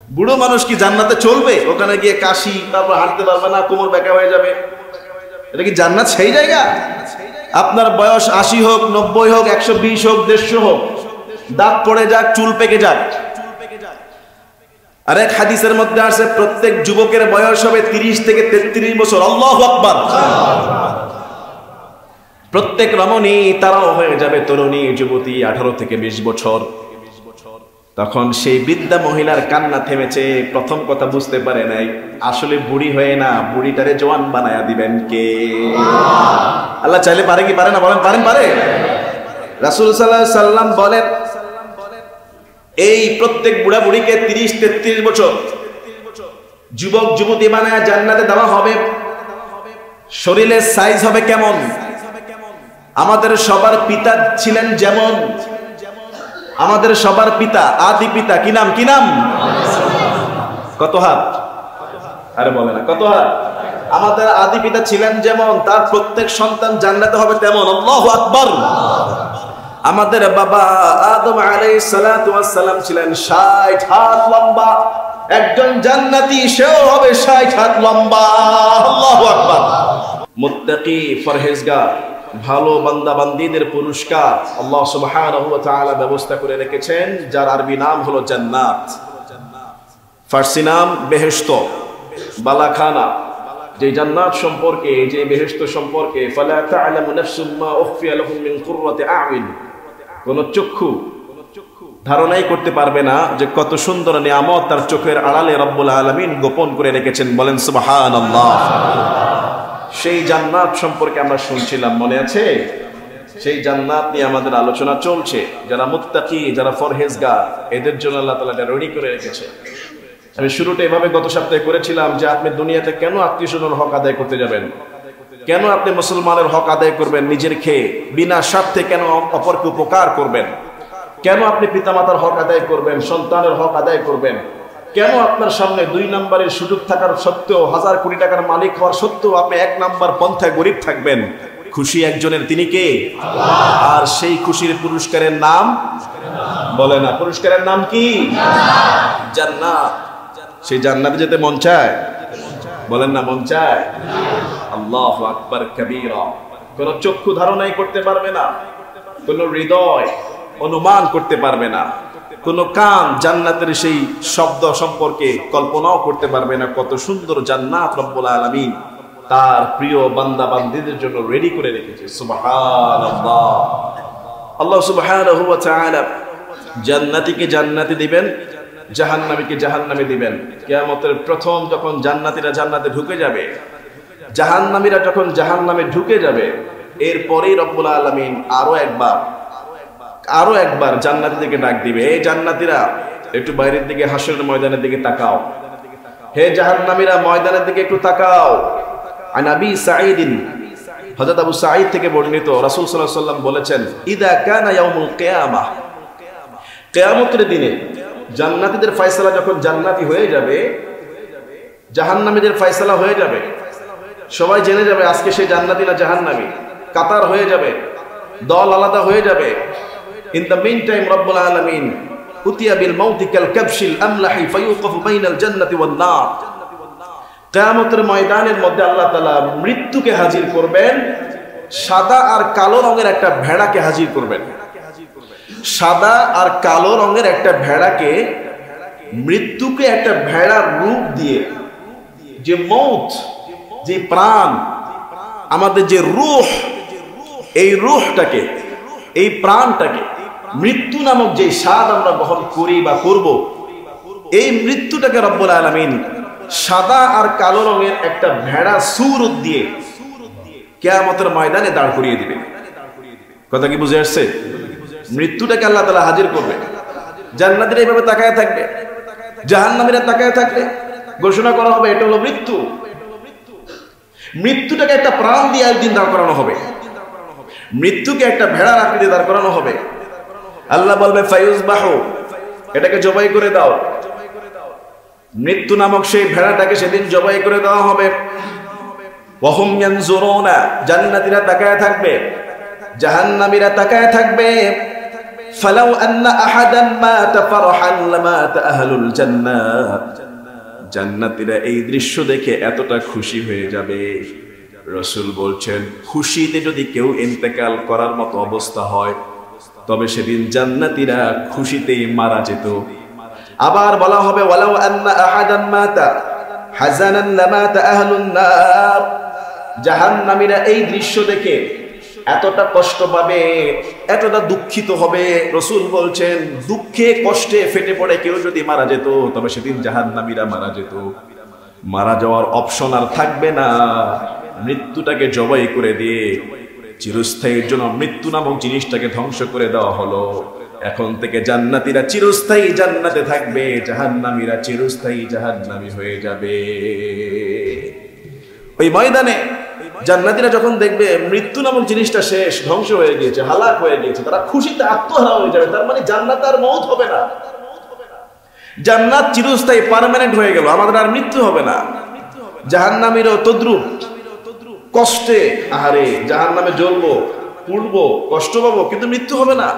বুড়ো মানুষ কি জান্নাতে চলবে? ওখানে গিয়ে কাশি, তারপর হাঁটতে পারবে না, কোমর বেঁকা হয়ে যাবে। এটা কি জান্নাত সেই জায়গা? আপনার বয়স 80 হোক, 90 হোক, 120 হোক, 150 হোক, দাঁত পড়ে যাক, চুল পেকে যাক, আরেক হাদিসের মধ্যে আছে প্রত্যেক যুবকের বয়স হবে 30 থেকে 33 বছর। আল্লাহু আকবার। প্রত্যেক রমণী তারাও হয়ে যাবে তরুণী, যুবতী, 18 থেকে 20 বছর। তখন সেই বৃদ্ধা মহিলার কান্না থেমেছে। প্রথম কথা বুঝতে পারে নাই, আসলে বুড়ি হয়ে না, বুড়িটারে জওয়ান বানায়া দিবেন কে? আল্লাহ চাইলে পারে কি পারে না? বলেন, পারেন? পারে। রাসূল সাল্লাল্লাহু আলাইহি সাল্লাম বলেন, এই প্রত্যেক বুড়া বুড়িকে 30-33 বছর যুবক যুবতী বানায়া জান্নাতে দেওয়া হবে। শরীরের সাইজ হবে কেমন? আমাদের সবার পিতা ছিলেন যেমন, আমাদের সবার পিতা, আদি পিতা, কি নাম? কি নাম? কত হাত? আরে বলে না, কত হাত? আমাদের আদি পিতা ছিলেন যেমন, তার প্রত্যেক সন্তান জান্নাতে হবে তেমন। আল্লাহু আকবার। আমাদের বাবা আদম আলাইহিস সালাতু ওয়াস সালাম ছিলেন 60 হাত লম্বা। একজন জান্নাতি, সেও হবে 60 হাত লম্বা। আল্লাহু আকবার। মুত্তাকি, পরহেজগার, ভালো বান্দা বান্দীদের পুরস্কার আল্লাহ সুবহানাহু ওয়া তাআলা ব্যবস্থা করে রেখেছেন, যার আরবি নাম হলো জান্নাত, ফার্সি নাম বেহেশত, বালাখানা। যে জান্নাত সম্পর্কে, যে বেহেশত সম্পর্কে, ফালা তা'লামু নাফসুম মা উখফিয়া লাহুম মিন কুররাতি আ'ইন, কোন চক্ষু ধারণাই করতে পারবে না যে কত সুন্দর নিয়ামত তার চোখের আড়ালে রব্বুল আলামিন গোপন করে রেখেছেন। বলেন সুবহানাল্লাহ। সেই জান্নাত সম্পর্কে আমরা শুনছিলাম, মনে আছে? সেই জান্নাত নিয়ে আমাদের আলোচনা চলছে। যারা মুত্তাকি, যারা পরহেজগার, এদের জন্য আল্লাহ তাআলা এটা রেডি করে রেখেছে। আমি শুরুটা এভাবে গত সপ্তাহে করেছিলাম যে আপনি দুনিয়াতে কেন আত্মীয়স্বজনের হক আদায় করতে যাবেন? কেন আপনি মুসলমানের হক আদায় করবেন নিজের খেয়ে? বিনা স্বার্থে কেন অপরকে উপকার করবেন? কেন আপনি পিতামাতার হক আদায় করবেন, সন্তানের হক আদায় করবেন? কেন আপনার সামনে 2 নম্বরের সুযোগ থাকার সত্ত্বেও, 1000 কোটি টাকার মালিক হওয়ার সত্ত্বেও আপনি 1 নম্বর পন্থায় গরিব থাকবেন? খুশি একজনের, তিনি কে? আল্লাহ। আর সেই খুশির পুরস্কারের নাম বলে না, পুরস্কারের নাম কি? জান্নাত। সেই জান্নাতে যেতে মন চায়? বলেন না, মন চায়? আল্লাহু আকবার কাবীরা। কোন চক্ষু ধারণাই করতে পারবে না, কোন হৃদয় অনুমান করতে পারবে না, কোন কান জান্নাতের সেই শব্দ সম্পর্কে কল্পনাও করতে পারবে না। কত সুন্দর জান্নাত রব্বুল আলামিন তার প্রিয় বান্দা বান্দীদের জন্য রেডি করে রেখেছে। সুবহানাল্লাহ। আল্লাহ সুবহানাহু ওয়া তাআলা জান্নাতীকে জান্নাতে দিবেন, জাহান্নামীকে জাহান্নামে দিবেন। কিয়ামতের প্রথম যখন জান্নাতীরা জান্নাতে ঢুকে যাবে, জাহান্নামীরা যখন জাহান্নামে ঢুকে যাবে, এরপরেই রব্বুল আলামিন আরো একবার জান্নাতীদেরকে ডাক দিবে, এই জান্নাতীরা একটু বাইরের দিকে, হাসরের ময়দানের দিকে তাকাও। হে জাহান্নামীরা, ময়দানের দিকে একটু তাকাও। আন আবি সাঈদ, হযরত আবু সাঈদ থেকে বর্ণিত, রাসূল সাল্লাল্লাহু আলাইহি ওয়াসাল্লাম বলেছেন, ইদা কানা ইয়াউমুল কিয়ামাহ, কিয়ামতের দিনে জান্নাতীদের ফয়সালা যখন জান্নাতি হয়ে যাবে, জাহান্নামীদের ফয়সালা হয়ে যাবে, সবাই জেনে যাবে আজকে সে জান্নাতি না জাহান্নামী, কাতার হয়ে যাবে, দল আলাদা হয়ে যাবে। ইন দ্য মিন টাইম রব্বুল আলামিন উতিয়া বিল মাউতি কাল কাবশিল আমলাহি ফায়ুকাফু বাইনাল জান্নাতি ওয়ান নার। কিয়ামতের ময়দানের মধ্যে আল্লাহ তাআলা মৃত্যুকে হাজির করবেন, সাদা আর কালো রঙের একটা ভেড়াকে হাজির করবেন। সাদা আর কালো রঙের একটা ভেড়াকে, মৃত্যুকে একটা ভেড়ার রূপ দিয়ে, যে মৌত, যে প্রাণ, আমাদের যে রূহ, এই রূহটাকে, এই প্রাণটাকে, মৃত্যু নামক যে স্বাদ আমরা বহন করি বা করব, এই মৃত্যুটাকে রব্বুল আলামিন সাদা আর কালো রঙের একটা ভেড়া সুরত দিয়ে কিয়ামতের ময়দানে দাঁড় করিয়ে দিবে। কথা কি বুঝে আসছে? মৃত্যুটাকে আল্লাহ তাআলা হাজির করবে। জান্নাতীরা এইভাবে তাকায় থাকবে, জাহান্নামীরা তাকায় থাকবে। ঘোষণা করা হবে এটা হলো মৃত্যু। মৃত্যুটাকে একটা প্রাণ দিয়ে একদিন দাঁড় করানো হবে, মৃত্যুকে একটা ভেড়ার আকৃতিতে দাঁড় করানো হবে। আল্লাহ বলবে ফায়ুজবাহু, এটাকে জবাই করে দাও। মৃত্যু নামক সেই ভেড়াটাকে সেদিন জবাই করে দেওয়া হবে। ওয়াহুম ইয়ানজুরুনা, জান্নাতীরা তাকায় থাকবে, জাহান্নামীরা তাকায় থাকবে। ফালাউ আন্না আহাদান মাতা ফারহান লামাতা আহলুল জান্নাহ, জান্নাতীরা এই দৃশ্য দেখে এতটা খুশি হয়ে যাবে, রাসূল বলছেন খুশিতে যদি কেউ ইন্তেকাল করার মতো অবস্থা হয় তবে সেদিন জান্নাতীরা খুশিতেই মারা যেত। আবার বলা হবে ওয়ালাউ আন্না আহাদান মাতা হাযানান লামাতা আহলুন নার, জাহান্নামীরা এই দৃশ্য দেখে এতটা কষ্ট পাবে, এতটা দুঃখিত হবে, রাসূল বলছেন দুঃখে কষ্টে ফেটে পড়ে কেউ যদি মারা যেত তবে সেদিন জাহান্নামীরা মারা যেত। মারা যাওয়ার অপশন আর থাকবে না, মৃত্যুটাকে জবাই করে দিয়ে চিরস্থায়ীর জন্য মৃত্যু নামক জিনিসটাকে ধ্বংস করে দেওয়া হলো। এখন থেকে জান্নাতীরা চিরস্থায়ী জান্নাতে থাকবে, জাহান্নামীরা চিরস্থায়ী জাহান্নামী হয়ে যাবে। ওই ময়দানে জান্নাতীরা যখন দেখবে মৃত্যু নামক জিনিসটা শেষ, ধ্বংস হয়ে গিয়েছে, হালাক হয়ে গিয়েছে, তারা খুশিতে আত্মহারা হয়ে যাবে। তার মানে জান্নাত আর মওত হবে না, জান্নাত চিরস্থায়ী পার্মানেন্ট হয়ে গেল, আমাদের আর মৃত্যু হবে না। জাহান্নামীরও তদ্রুপ, কষ্টে আহারে জাহান্নামে জ্বলবো, পুড়বো, কষ্ট পাবো, কিন্তু মৃত্যু হবে না।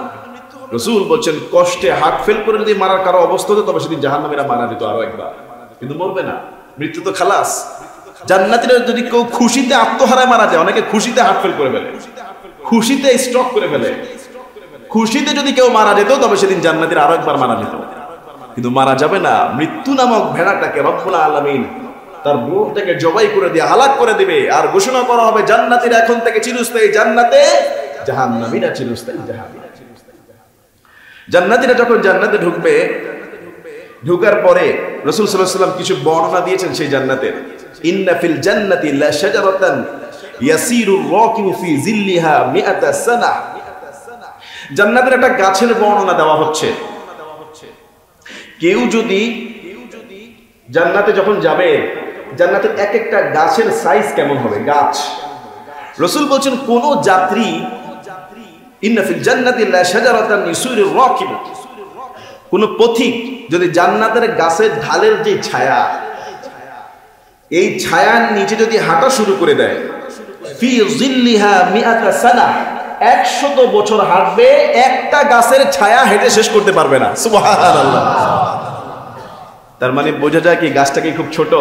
রাসূল বলছেন কষ্টে হার্ট ফেল করে যদি মারার কারো অবস্থা হতো তবে সেদিন জাহান্নামীরা মারা যেত আরো একবার, কিন্তু মরবে না, মৃত্যু তো খালাস। জান্নাতীরা যদি কেউ খুশিতে আত্মহারায় মারা যায়, অনেকে খুশিতে হার্ট ফেল করে ফেলে, খুশিতে স্ট্রোক করে ফেলে, খুশিতে যদি কেউ মারা যেত তবে সেদিন জান্নাতীরা আরো একবার মারা যেত, কিন্তু মারা যাবে না। মৃত্যু নামক ভেড়াটাকে রব্বুল আলামিন তার রূহটাকে জবাই করে দিয়ে হালাক করে দিবে, আর ঘোষণা করা হবে জান্নাতীরা এখন থেকে চিরস্থায়ী জান্নাতে, জাহান্নামীরা চিরস্থায়ী জাহান্নামে। জান্নাতীরা যখন জান্নাতে ঢুকবে, ঢুকার পরে রাসূল সাল্লাল্লাহু আলাইহি ওয়াসাল্লাম কিছু বর্ণনা দিয়েছেন সেই জান্নাতের। ইন্না ফিল জান্নাতি লা শাজারাতান ইয়াসিরুর রাকিবু ফি জিল্লিহা মিআতা সানা, জান্নাতের একটা গাছের বর্ণনা দেওয়া হচ্ছে। কেউ যদি জান্নাতে যখন যাবে, জান্নাতের এক একটা গাছের সাইজ কেমন হবে, গাছ। রাসূল বলছেন কোন যাত্রী, ইন্না ফিল জান্নাতি লা শাজারাতান ইয়াসিরুর রাকিবু, কোন পথিক যদি জান্নাতের গাছের ঢালের যে ছায়া, এই ছায়ার নিচে যদি হাঁটা শুরু করে দেয়, ফি জিল্লিহা মিআতা সানা, 100 বছর হাঁটবে, একটা গাছের ছায়া হেঁটে শেষ করতে পারবে না। সুবহানাল্লাহ। তার মানে বোঝা যায় কি গাছটা কি খুব ছোট?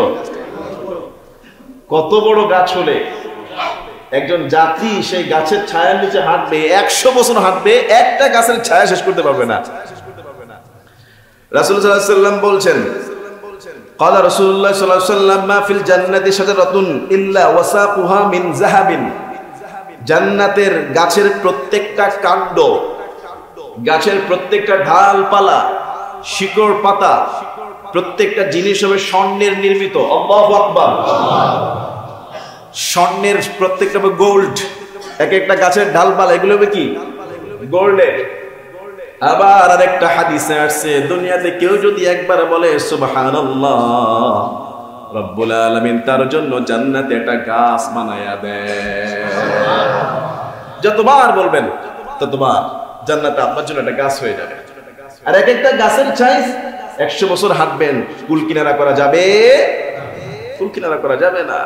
কত বড় গাছ হলে একজন যাত্রী সেই গাছের ছায়ার নিচে হাঁটবে, 100 বছর হাঁটবে, একটা গাছের ছায়া শেষ করতে পারবে না। রাসূল সাল্লাল্লাহু আলাইহি ওয়াসাল্লাম বলছেন, ক্বালা রাসূলুল্লাহ সাল্লাল্লাহু আলাইহি ওয়াসাল্লাম মা ফিল জান্নাতি শাজারাতুন ইল্লা ওয়াসাকুহা মিন যাহাবিন, জান্নাতের গাছের প্রত্যেকটা কাণ্ড, গাছের প্রত্যেকটা ডালপালা, শিকড় পাতা, প্রত্যেকটা জিনিস হবে স্বর্ণের নির্মিত। আল্লাহু আকবার। স্বর্ণের প্রত্যেকটা হবে গোল্ড, এক একটা গাছের ডালপালা এগুলো হবে কি গোল্ডের। আবার আরেকটা হাদিসে আসছে, দুনিয়াতে কেউ যদি একবার বলে সুবহানাল্লাহ, রব্বুল আলামিন তার জন্য জান্নাতে একটা গাছ বানায়া দেয়। যতবার বলবেন ততবার জান্নাতে আপনার জন্য একটা গাছ হয়ে যাবে। আর এক একটা গাছের সাইজ 100 বছর হাঁটবেন, কুল কিনারা করা যাবে? কুল কিনারা করা যাবে না।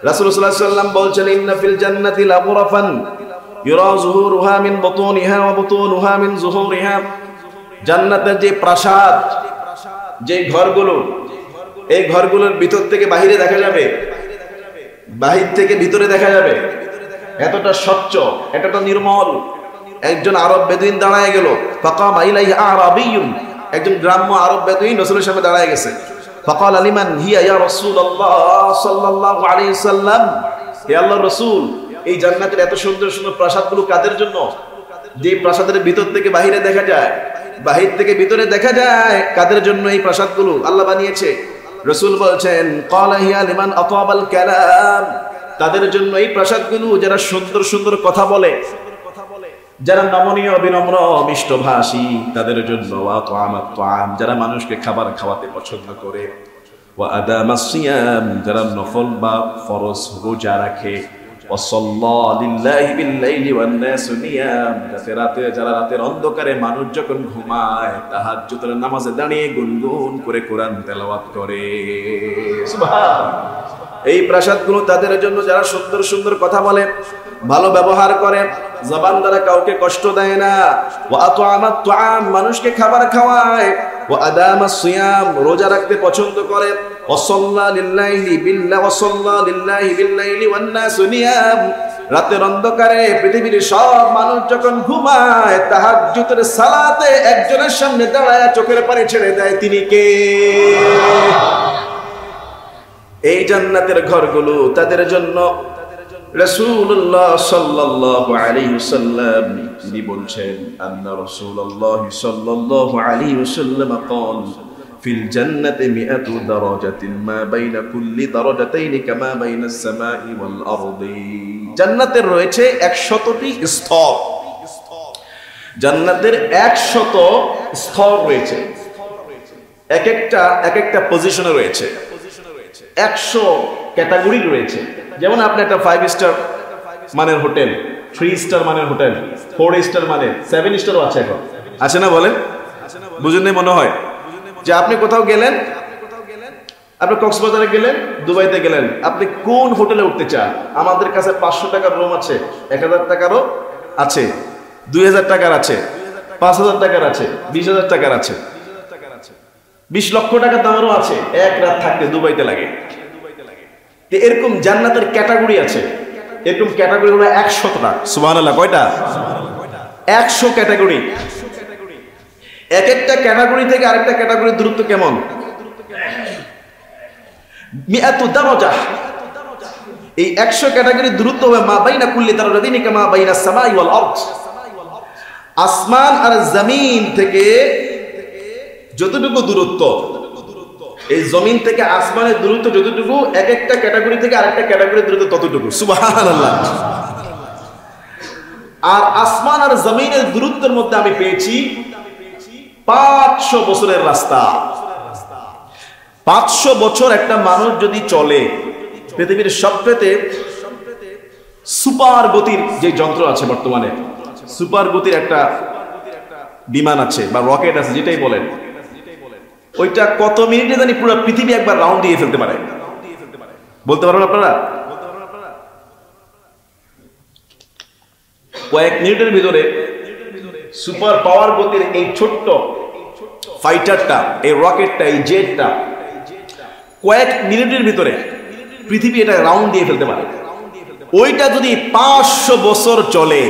রাসূল সাল্লাল্লাহু আলাইহি ওয়াসাল্লাম বলছেন, ইন্না ফিল জান্নাতি লাগুরাফান ইউরা যুহুরুহা মিন বুতুনিহা ওয়া বুতুনুহা মিন যুহুরিহা, জান্নাতের যে প্রাসাদ, যে ঘরগুলো, এই ঘরগুলোর ভিতর থেকে বাহিরে দেখা যাবে, বাহির থেকে ভিতরে দেখা যাবে, এতটা স্বচ্ছ, এতটা নির্মল। একজন আরব বেদুইন দাঁড়ায় গেল, ফাকামা ইলাইহি আরাবিয়্যুন, একজন গ্রাম্য আরব বেদুইন রাসূলের সামনে দাঁড়ায় গেছে। ফাকালা লিমান হিয়া ইয়া রাসূলুল্লাহ সাল্লাল্লাহু আলাইহি সাল্লাম, হে আল্লাহর রাসূল, এই জান্নাতের এত সুন্দর সুন্দর প্রাসাদগুলো কাদের জন্য? যে প্রাসাদের ভিতর থেকে বাহিরে দেখা যায়, বাহির থেকে ভিতরে দেখা যায়, কাদের জন্য এই প্রাসাদগুলো আল্লাহ বানিয়েছে? রাসূল বলছেন, ক্বালা হিয়া লিমান আতাবাল কালাম, তাদের জন্য এই প্রাসাদগুলো যারা সুন্দর সুন্দর কথা বলে, যারা নমনীয় বিনম্র মিষ্টভাষী, তাদের জন্য। ওয়া তুআমাত তুআম, যারা মানুষকে খাবার খাওয়াতে পছন্দ করে। ওয়া আদামাস সিয়াম, যারা নফল বা ফরজ রোজা রাখে। ওয়া সাল্লা লিল্লাহি বিল লাইলি ওয়ান নাসু নিয়াম, যারা রাতের অন্ধকারে মানুষ যখন ঘুমায় তাহাজ্জুদের নামাজে দাঁড়িয়ে গুনগুন করে কোরআন তেলাওয়াত করে। সুবহান। এই প্রাসাদগুলো তাদের জন্য যারা সুন্দর সুন্দর কথা বলে, ভালো ব্যবহার করে, জবান দ্বারা কাউকে কষ্ট দেয় না। ওয়া আত'আমাত তুআম, মানুষকে খাবার খাওয়ায়। ওয়া আদামাস সিয়াম, রোজা রাখতে পছন্দ করে। ওয়া সাল্লা লিল্লাহি বিল্লাহি ওয়া সাল্লা লিল্লাহি বিল্লাইলি ওয়ান নাসু নিয়াম, রাতের অন্ধকারে পৃথিবীর সব মানুষ যখন ঘুমায় তাহাজ্জুদের সালাতে একজনের সামনে দাঁড়ায় চোখের পানি ছেড়ে দেয়, তিনি কে? এই জান্নাতের ঘরগুলো তাদের জন্য। রাসূলুল্লাহ সাল্লাল্লাহু আলাইহি ওয়াসাল্লাম তিনি বলছেন, আন্না রাসূলুল্লাহ সাল্লাল্লাহু আলাইহি ওয়াসাল্লাম قال ফিল জান্নাতি মিআতু দারাজাতিন মা বাইনা কুল্লি দারাজাতাইনি কামা বাইনাস সামাই ওয়াল আরদি। জান্নাতের রয়েছে 100টি স্তর। জান্নাতের 100 স্তর রয়েছে, এক একটা পজিশনে রয়েছে, 100 ক্যাটাগরি রয়েছে। যেমন আপনি একটা 5 স্টার মানের হোটেল, 3 স্টার মানের হোটেল, 4 স্টার মানের, 7 স্টারও আছে, এখন আছে না? বলেন, বুঝেন না মনে হয় যে আপনি কোথাও গেলেন, আপনি কক্সবাজারে গেলেন, দুবাইতে গেলেন, আপনি কোন হোটেলে উঠতে চান? আমাদের কাছে 500 টাকার রুম আছে, 1000 টাকারও আছে, 2000 টাকার আছে, 5000 টাকার আছে, 20000 টাকার আছে, 20 লক্ষ টাকার দামেরও আছে। এক রাত থাকতে দুবাইতে লাগে। এরকম জান্নাতের ক্যাটাগরি আছে। এরকম ক্যাটাগরি হলো 100টা। সুবহানাল্লাহ, কয়টা? 100 ক্যাটাগরি। এক একটা ক্যাটাগরি থেকে আরেকটা ক্যাটাগরির দূরত্ব কেমন? মিআতু দারাজা। এই 100 ক্যাটাগরির দূরত্ব হবে মা বাইনা কুল্লি দারাজাতিনি কামা বাইনাস সামাই ওয়াল আরদ। আসমান আর জমিন থেকে যতটুকু দূরত্ব, এই জমিন থেকে আসমানের দূরত্ব যতটুকু, এক একটা ক্যাটাগরি থেকে আরেকটা ক্যাটাগরির দূরত্ব ততটুকু। সুবহানাল্লাহ। আর আসমান আর জমিনের দূরত্বের মধ্যে আমি পেয়েছি 500 বছরের রাস্তা। 500 বছর একটা মানুষ যদি চলে, পৃথিবীর সবচেয়ে সুপার গতির যে যন্ত্র আছে বর্তমানে, সুপার গতির একটা বিমান আছে বা রকেট আছে, যেটাই বলেন, ওইটা কত মিনিটে জানি পুরো পৃথিবী একবার রাউন্ড দিয়ে ফেলতে পারে? বলতে পারবেন আপনারা? কয়েক মিনিটের ভিতরে সুপার পাওয়ার গতির এই ছোট্ট ফাইটারটা, এই রকেটটা, এই জেটটা কয়েক মিনিটের ভিতরে পৃথিবী এটা রাউন্ড দিয়ে ফেলতে পারে। ওইটা যদি 500 বছর চলে,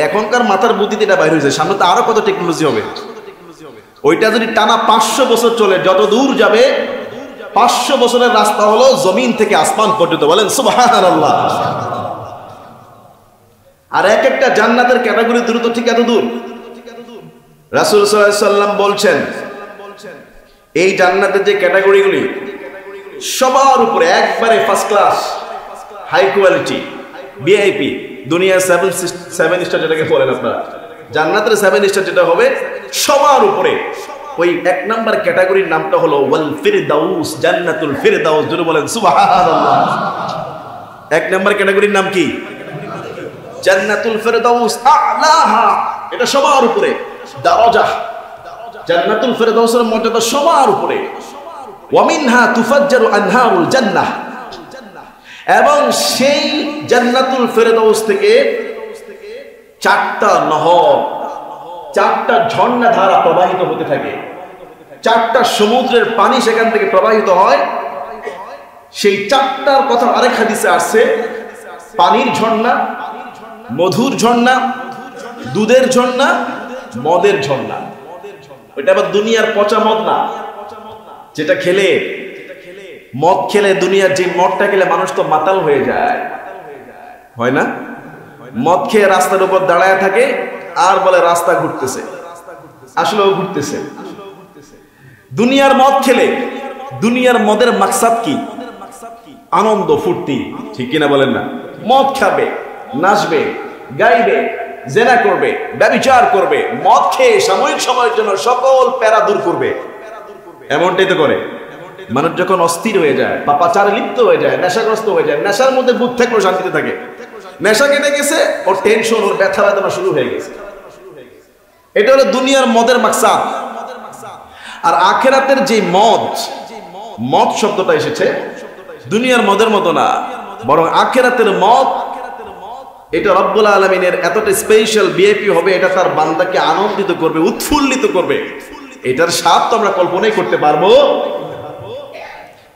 এখনকার মাথার বুদ্ধিতে এটা বাইরে হয়েছে, সামনে তো আরো কত টেকনোলজি হবে। ওইটা যদি টানা 500 বছর চলে, যত দূর যাবে, 500 বছরের রাস্তা হলো জমিন থেকে আসমান পর্যন্ত। বলেন সুবহানাল্লাহ। আর এক একটা জান্নাতের ক্যাটাগরি দূরত্ব ঠিক এত দূর। রাসূল সাল্লাল্লাহু আলাইহি ওয়াসাল্লাম বলছেন, এই জান্নাতের যে ক্যাটাগরিগুলি সবার উপরে একবারে first class, high quality, VIP, দুনিয়ার 7 স্টার যেটাকে বলেন আপনারা, জান্নাতের 7 স্টার যেটা হবে সবার উপরে, ওই 1 নাম্বার ক্যাটাগরির নামটা হলো ওয়াল ফিরদাউস, জান্নাতুল ফিরদাউস। জোরে বলেন সুবহানাল্লাহ। 1 নাম্বার ক্যাটাগরির নাম কি? জান্নাতুল ফিরদাউস আ'লাহা, এটা সবার উপরে দারাজা। জান্নাতুল ফিরদাউসের মর্যাদা সবার উপরে। ওয়া মিনহা তুফাজ্জারু আনহারুল জান্নাহ, এবং সেই জান্নাতুল ফিরদাউস থেকে 4টা নহর, 4টা ঝর্ণা ধারা প্রবাহিত হতে থাকে। 4টা সমুদ্রের পানি সেখান থেকে প্রবাহিত হয়। সেই 4টার কথা আরেক হাদিসে আসছে, পানির ঝর্ণা, মধুর ঝর্ণা, দুধের ঝর্ণা, মদের ঝর্ণা। ওইটা আবার দুনিয়ার পচা মদ না, যেটা খেলে, মদ খেলে, দুনিয়ার যে মদটা খেলে মানুষ তো মাতাল হয়ে যায়, হয় না? মদ খেয়ে রাস্তার উপর দাঁড়ায় থাকে আর বলে রাস্তা ঘুরতেছে, আসলেও ঘুরতেছে। দুনিয়ার মদ খেলে, দুনিয়ার মদের মাকসাদ কি? আনন্দ, ফুর্তি, ঠিক কিনা বলেন না? মদ খাবে, নাচবে, গাইবে, জেনা করবে, ব্যভিচার করবে, মদ খেয়ে সাময়িক সময়ের জন্য সকল প্যারা দূর করবে। এমনটাই তো করে মানুষ। যখন অস্থির হয়ে যায়, পাপাচারে লিপ্ত হয়ে যায়, নেশাগ্রস্ত হয়ে যায়, নেশার মধ্যে বুধ থাকলেও শান্তিতে থাকে। নেশা কেটে গেছে, ওর টেনশন, ওর ব্যথা বেদনা শুরু হয়ে গেছে। এটা হলো দুনিয়ার মদের মাকসাদ। আর আখিরাতের যে মদ, মদ শব্দটা এসেছে দুনিয়ার মদের মতো না, বরং আখিরাতের মদ এটা রব্বুল আলামিনের এতটা স্পেশাল ভিআইপি হবে, এটা তার বান্দাকে আনন্দিত করবে, উৎফুল্লিত করবে। এটার স্বাদ তো আমরা কল্পনাই করতে পারবো।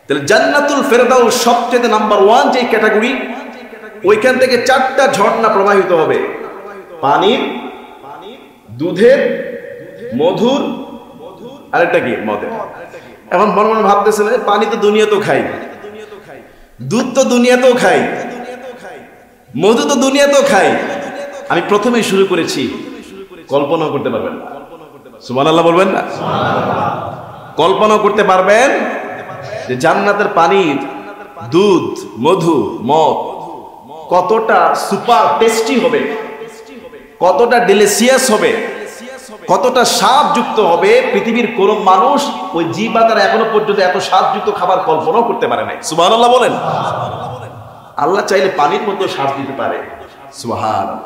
তাহলে জান্নাতুল ফেরদাউস সবচেয়ে নাম্বার 1 যে ক্যাটাগরি, ওইখান থেকে 4টা ঝর্ণা প্রবাহিত হবে, পানির, দুধের, মধুর, আরেকটা কি মদের। এখন মনে মনে ভাবতেছেন পানি তো দুনিয়াতেও খাই, দুধ তো দুনিয়াতেও খাই, মধু তো দুনিয়াতেও খাই। আমি প্রথমেই শুরু করেছি, কল্পনা করতে পারবেন না, সুবহানাল্লাহ বলবেন না? কল্পনা করতে পারবেন যে জান্নাতের পানি, দুধ, মধু, মদ কতটা সুপার টেস্টি হবে, কতটা ডেলিশিয়াস হবে, কতটা স্বাদযুক্ত হবে। পৃথিবীর কোন মানুষ ওই জীবাতারা এখনো পর্যন্ত এত স্বাদযুক্ত খাবার কল্পনাও করতে পারে নাই। সুবহানাল্লাহ বলেন। আল্লাহ চাইলে পানির মতো স্বাদ দিতে পারে। সুবহানাল্লাহ।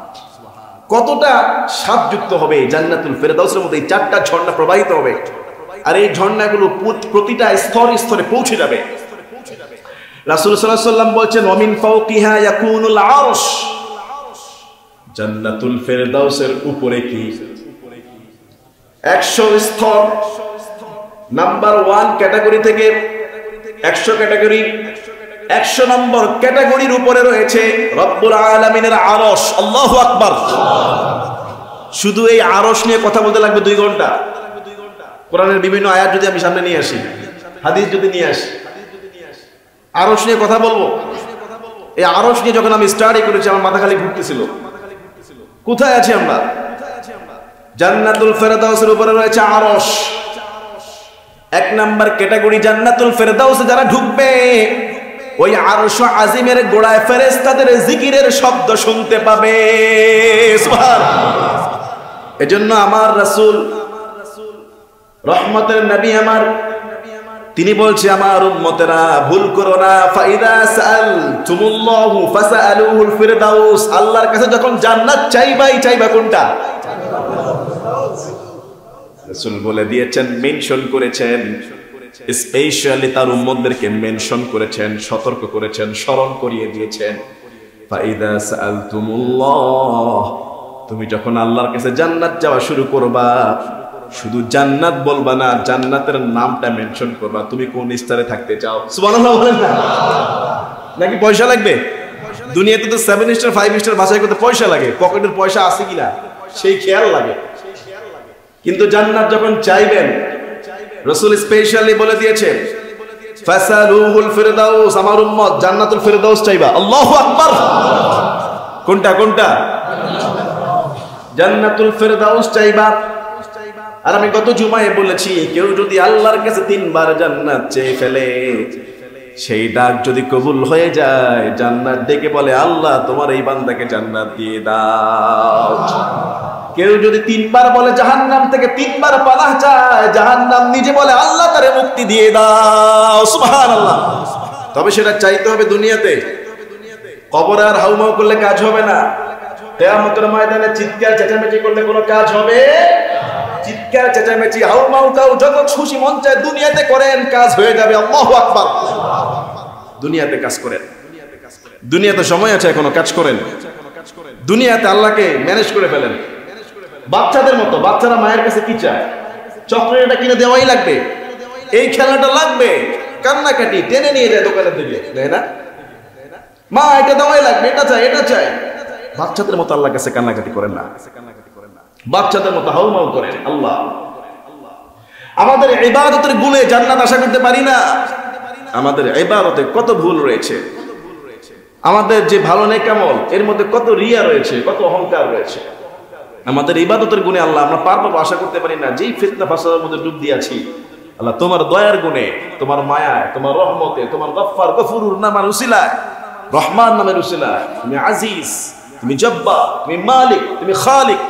কতটা স্বাদযুক্ত হবে জান্নাতুল ফেরদাউসের মধ্যে এই 4টা ঝর্ণা প্রবাহিত হবে, আর এই ঝর্ণাগুলো প্রতিটা স্তরে স্তরে পৌঁছে যাবে। রাসূল সাল্লাল্লাহু আলাইহি ওয়াসাল্লাম বলেছেন ওয়ামিন ফাওকিহা ইয়াকুনুল আরশ, জান্নাতুল ফেরদাউসের উপরে কি 100 স্তর, নাম্বার 1 ক্যাটাগরি থেকে 100 ক্যাটাগরি, 100 নম্বর ক্যাটাগরির উপরে রয়েছে রব্বুল আলামিনের আরশ। আল্লাহু আকবার। শুধু এই আরশ নিয়ে কথা বলতে লাগবে 2 ঘন্টা। কোরআনের বিভিন্ন আয়াত যদি আমি সামনে নিয়ে আসি, হাদিস যদি নিয়ে আসি, আরশ নিয়ে কথা বলবো। এই আরশ নিয়ে যখন আমি স্টাডি করেছি আমার মাথা খালি ঘুরতেছিল, কোথায় আছি আমরা? জান্নাতুল ফেরদাউসের উপরে রয়েছে আরশ। 1 নাম্বার ক্যাটাগরি, জান্নাতুল ফেরদাউসে যারা ঢুকবে ওই আরশ আজিমের গোড়ায় ফেরেশতাদের জিকিরের শব্দ শুনতে পাবে। সুবহানাল্লাহ। এজন্য আমার রাসূল রহমতের নবী আমার, তিনি বলছে আমার উম্মতেরা ভুল করো না, ফাইদা সাআলতুমুল্লাহু ফাসআলুহুল ফিরদাউস। আল্লাহর কাছে যখন জান্নাত চাইবা কোনটা? রাসূল বলে দিয়েছেন, মেনশন করেছেন, স্পেশালি তার উম্মতদেরকে মেনশন করেছেন, সতর্ক করেছেন, স্মরণ করিয়ে দিয়েছেন। ফাইদা সাআলতুমুল্লাহ, তুমি যখন আল্লাহর কাছে জান্নাত যাওয়া শুরু করবা, শুধু জান্নাত বলবা না, জান্নাতের নামটা মেনশন করবা। তুমি কোন স্তরে থাকতে চাও? সুবহানাল্লাহ বলেন না? নাকি পয়সা লাগবে? দুনিয়াতে তো 7 স্টার 5 স্টার বাছাই করতে পয়সা লাগে, পকেটের পয়সা আছে কিনা সেই খেয়াল লাগে। কিন্তু জান্নাত যখন চাইবেন, রাসূল স্পেশালি বলে দিয়েছেন ফাসালুহুল ফিরদাউস, আমার উম্মত জান্নাতুল ফিরদাউস চাইবা। আল্লাহু আকবার। কোনটা কোনটা? জান্নাতুল ফিরদাউস চাইবা। আর আমি গত জুমায় বলেছি, কেউ যদি আল্লাহর কাছে 3 বার জান্নাত চেয়ে ফেলে, সেই ডাক যদি কবুল হয়ে যায়, জান্নাত ডেকে বলে আল্লাহ তোমার এই বান্দাকে জান্নাত দিয়ে দাও। কেউ যদি 3 বার বলে জাহান্নাম থেকে, 3 বার পানাহ চায়, জাহান্নাম নিজে বলে আল্লাহ তারে মুক্তি দিয়ে দাও। সুবহানাল্লাহ। তবে সেটা চাইতে হবে দুনিয়াতে। কবরে আর হাউমাউ করলে কাজ হবে না। কিয়ামতের ময়দানে চিৎকার চেঁচামেচি করলে কোনো কাজ হবে? চিৎকার চেঁচামেচি হাউমাউ কাউ যত খুশি মন চায় দুনিয়াতে করেন, কাজ হয়ে যাবে। আল্লাহু আকবার। দুনিয়াতে কাজ করেন, দুনিয়াতে সময় আছে এখনো, কাজ করেন। দুনিয়াতে আল্লাহকে ম্যানেজ করে ফেলেন। বাচ্চাদের মতো, বাচ্চারা মায়ের কাছে কি চায়? চকলেটটা কিনে দেওয়াই লাগবে, এই খেলনাটা লাগবে, কান্নাকাটি টেনে নিয়ে যায় দোকানের দিকে, তাই না? মা এটা দেওয়াই লাগবে, এটা চাই, এটা চাই। বাচ্চাদের মতো আল্লাহর কাছে কান্নাকাটি করেন না, বাচ্চাদের মতো হাউমাউ করেন। আল্লাহ, আমাদের ইবাদতের গুণে জান্নাত আশা করতে পারি না। আমাদের ইবাদতে কত ভুল রয়েছে, আমাদের যে ভালো নেকামল এর মধ্যে কত রিয়া রয়েছে, কত অহংকার রয়েছে। আমাদের ইবাদতের গুণে আল্লাহ আমরা পারবো আশা করতে পারি না। যেই ফিতনা ফাসাদের মধ্যে ডুব দিয়েছি, আল্লাহ তোমার দয়ার গুণে, তোমার মায়ায়, তোমার রহমতে, তোমার গফফার গফুরুর নামের উসিলায়, রহমান নামের উসিলায়, তুমি আজিজ, তুমি জব্বার, তুমি মালিক, তুমি খালিক,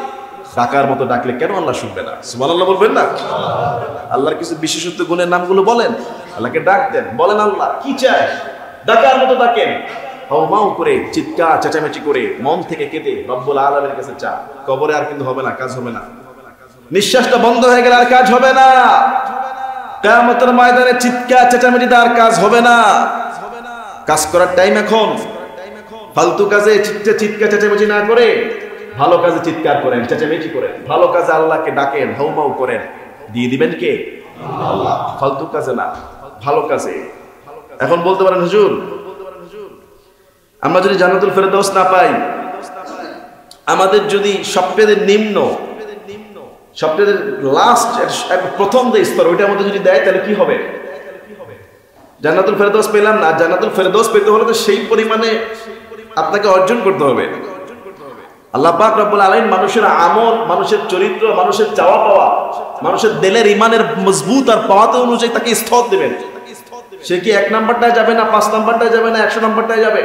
ডাকার মতো ডাকলে কেন আল্লাহ শুনবে না? সুবহানাল্লাহ বলবেন না? আল্লাহর কিছু বিশেষত্ব গুণের নামগুলো বলেন, আল্লাহকে ডাক দেন, বলেন আল্লাহ কি চায়, ডাকার মতো ডাকেন, হাউমাউ করে, চিৎকার চেঁচামেচি করে, মন থেকে কেঁদে রব্বুল আলামিনের কাছে চা। কবরে আর কিন্তু হবে না, কাজ হবে না। নিঃশ্বাসটা বন্ধ হয়ে গেলে আর কাজ হবে না। কিয়ামতের ময়দানে চিৎকার চেঁচামেচিতে আর কাজ হবে না। কাজ করার টাইম এখন। ফালতু কাজে চিৎকার চেঁচামেচি না করে ভালো কাজে চিৎকার করেন, চেঁচামেচি করেন, ভালো কাজে আল্লাহকে ডাকেন, হাউমাউ করেন, দিয়ে দিবেন কে? আল্লাহ। ফালতু কাজে না, ভালো কাজে। এখন বলতে পারেন হুজুর, আমরা যদি জান্নাতুল ফেরদৌস না পাই, আমাদের যদি সবচেয়ে নিম্ন, সবচেয়ে লাস্ট, প্রথম যে স্তর ওইটার মধ্যে যদি দেয়, তাহলে কি হবে? জান্নাতুল ফেরদৌস পেলাম না। জান্নাতুল ফেরদৌস পেতে হলে তো সেই পরিমাণে আপনাকে অর্জন করতে হবে। আল্লাহ পাক রব্বুল আলামিন মানুষের আমল, মানুষের চরিত্র, মানুষের চাওয়া পাওয়া, মানুষের দিলের ইমানের মজবুত আর পাওয়াতে অনুযায়ী তাকে স্তর দিবেন। সে কি 1 নাম্বারটায় যাবে না, 5 নাম্বারটায় যাবে না, 100 নাম্বারটায় যাবে?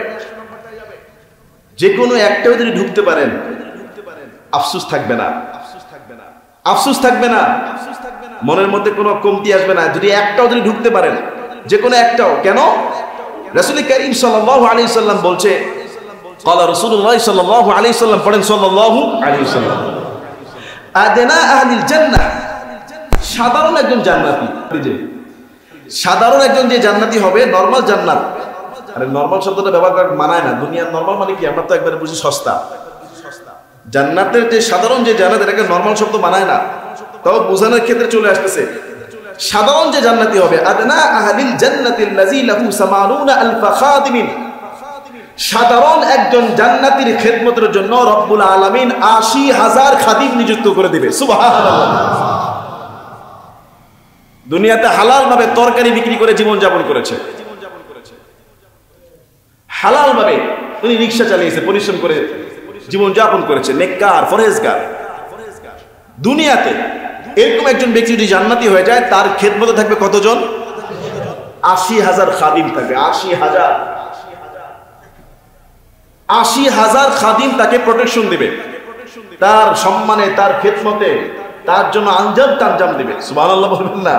যে কোনো একটাও যদি ঢুকতে পারেন, আফসোস থাকবে না, আফসোস থাকবে না, মনের মধ্যে কোনো কমতি আসবে না যদি একটাও যদি ঢুকতে পারেন, যে কোনো একটাও। কেন? রাসূল কারীম সাল্লাল্লাহু আলাইহি সাল্লাম বলছে, قال رسول الله صلى الله عليه وسلم, পড়েন সাল্লাল্লাহু আলাইহি ওয়াসাল্লাম, আদনা আহলিল জান্নাহ, সাধারণ একজন জান্নাতি, সাধারণ একজন যে জান্নাতি হবে, নরমাল জান্নাত। আরে নরমাল শব্দটা ব্যবহার করা মানায় না। দুনিয়ার নরমাল মানে কি? আমরা তো একবারে বুঝি সস্তা। জান্নাতের যে সাধারণ যে জান্নাত, এটাকে নরমাল শব্দ মানায় না, তাও বোঝানোর ক্ষেত্রে চলে আসতেছে। সাধারণ যে জান্নাতি হবে, আদনা আহলিল জান্নাতিল্লাযী লাহু ৭০ আলফা খাদিমিন, সাধারণ একজন জান্নাতীর খেদমতের জন্য রব্বুল আলামিন ৮০,০০০ খাদিম নিযুক্ত করে দিবে। সুবহানাল্লাহ। দুনিয়াতে হালাল ভাবে তরকারি বিক্রি করে জীবন যাপন করেছে, হালাল ভাবে উনি রিকশা চালিয়েছে, পরিশ্রম করে জীবন যাপন করেছে, নেককার, ফরহেজগার। দুনিয়াতে এরকম একজন ব্যক্তি যদি জান্নাতি হয়ে যায়, তার খেদমতে থাকবে কতজন? ৮০,০০০ খাদিম থাকবে। ৮০,০০০ ৮০,০০০ খাদিম তাকে প্রোটেকশন দিবে, তার সম্মানে, তার খেদমতে, তার জন্য আঞ্জাম তাঞ্জাম দিবে। সুবহানাল্লাহ বলবেন না?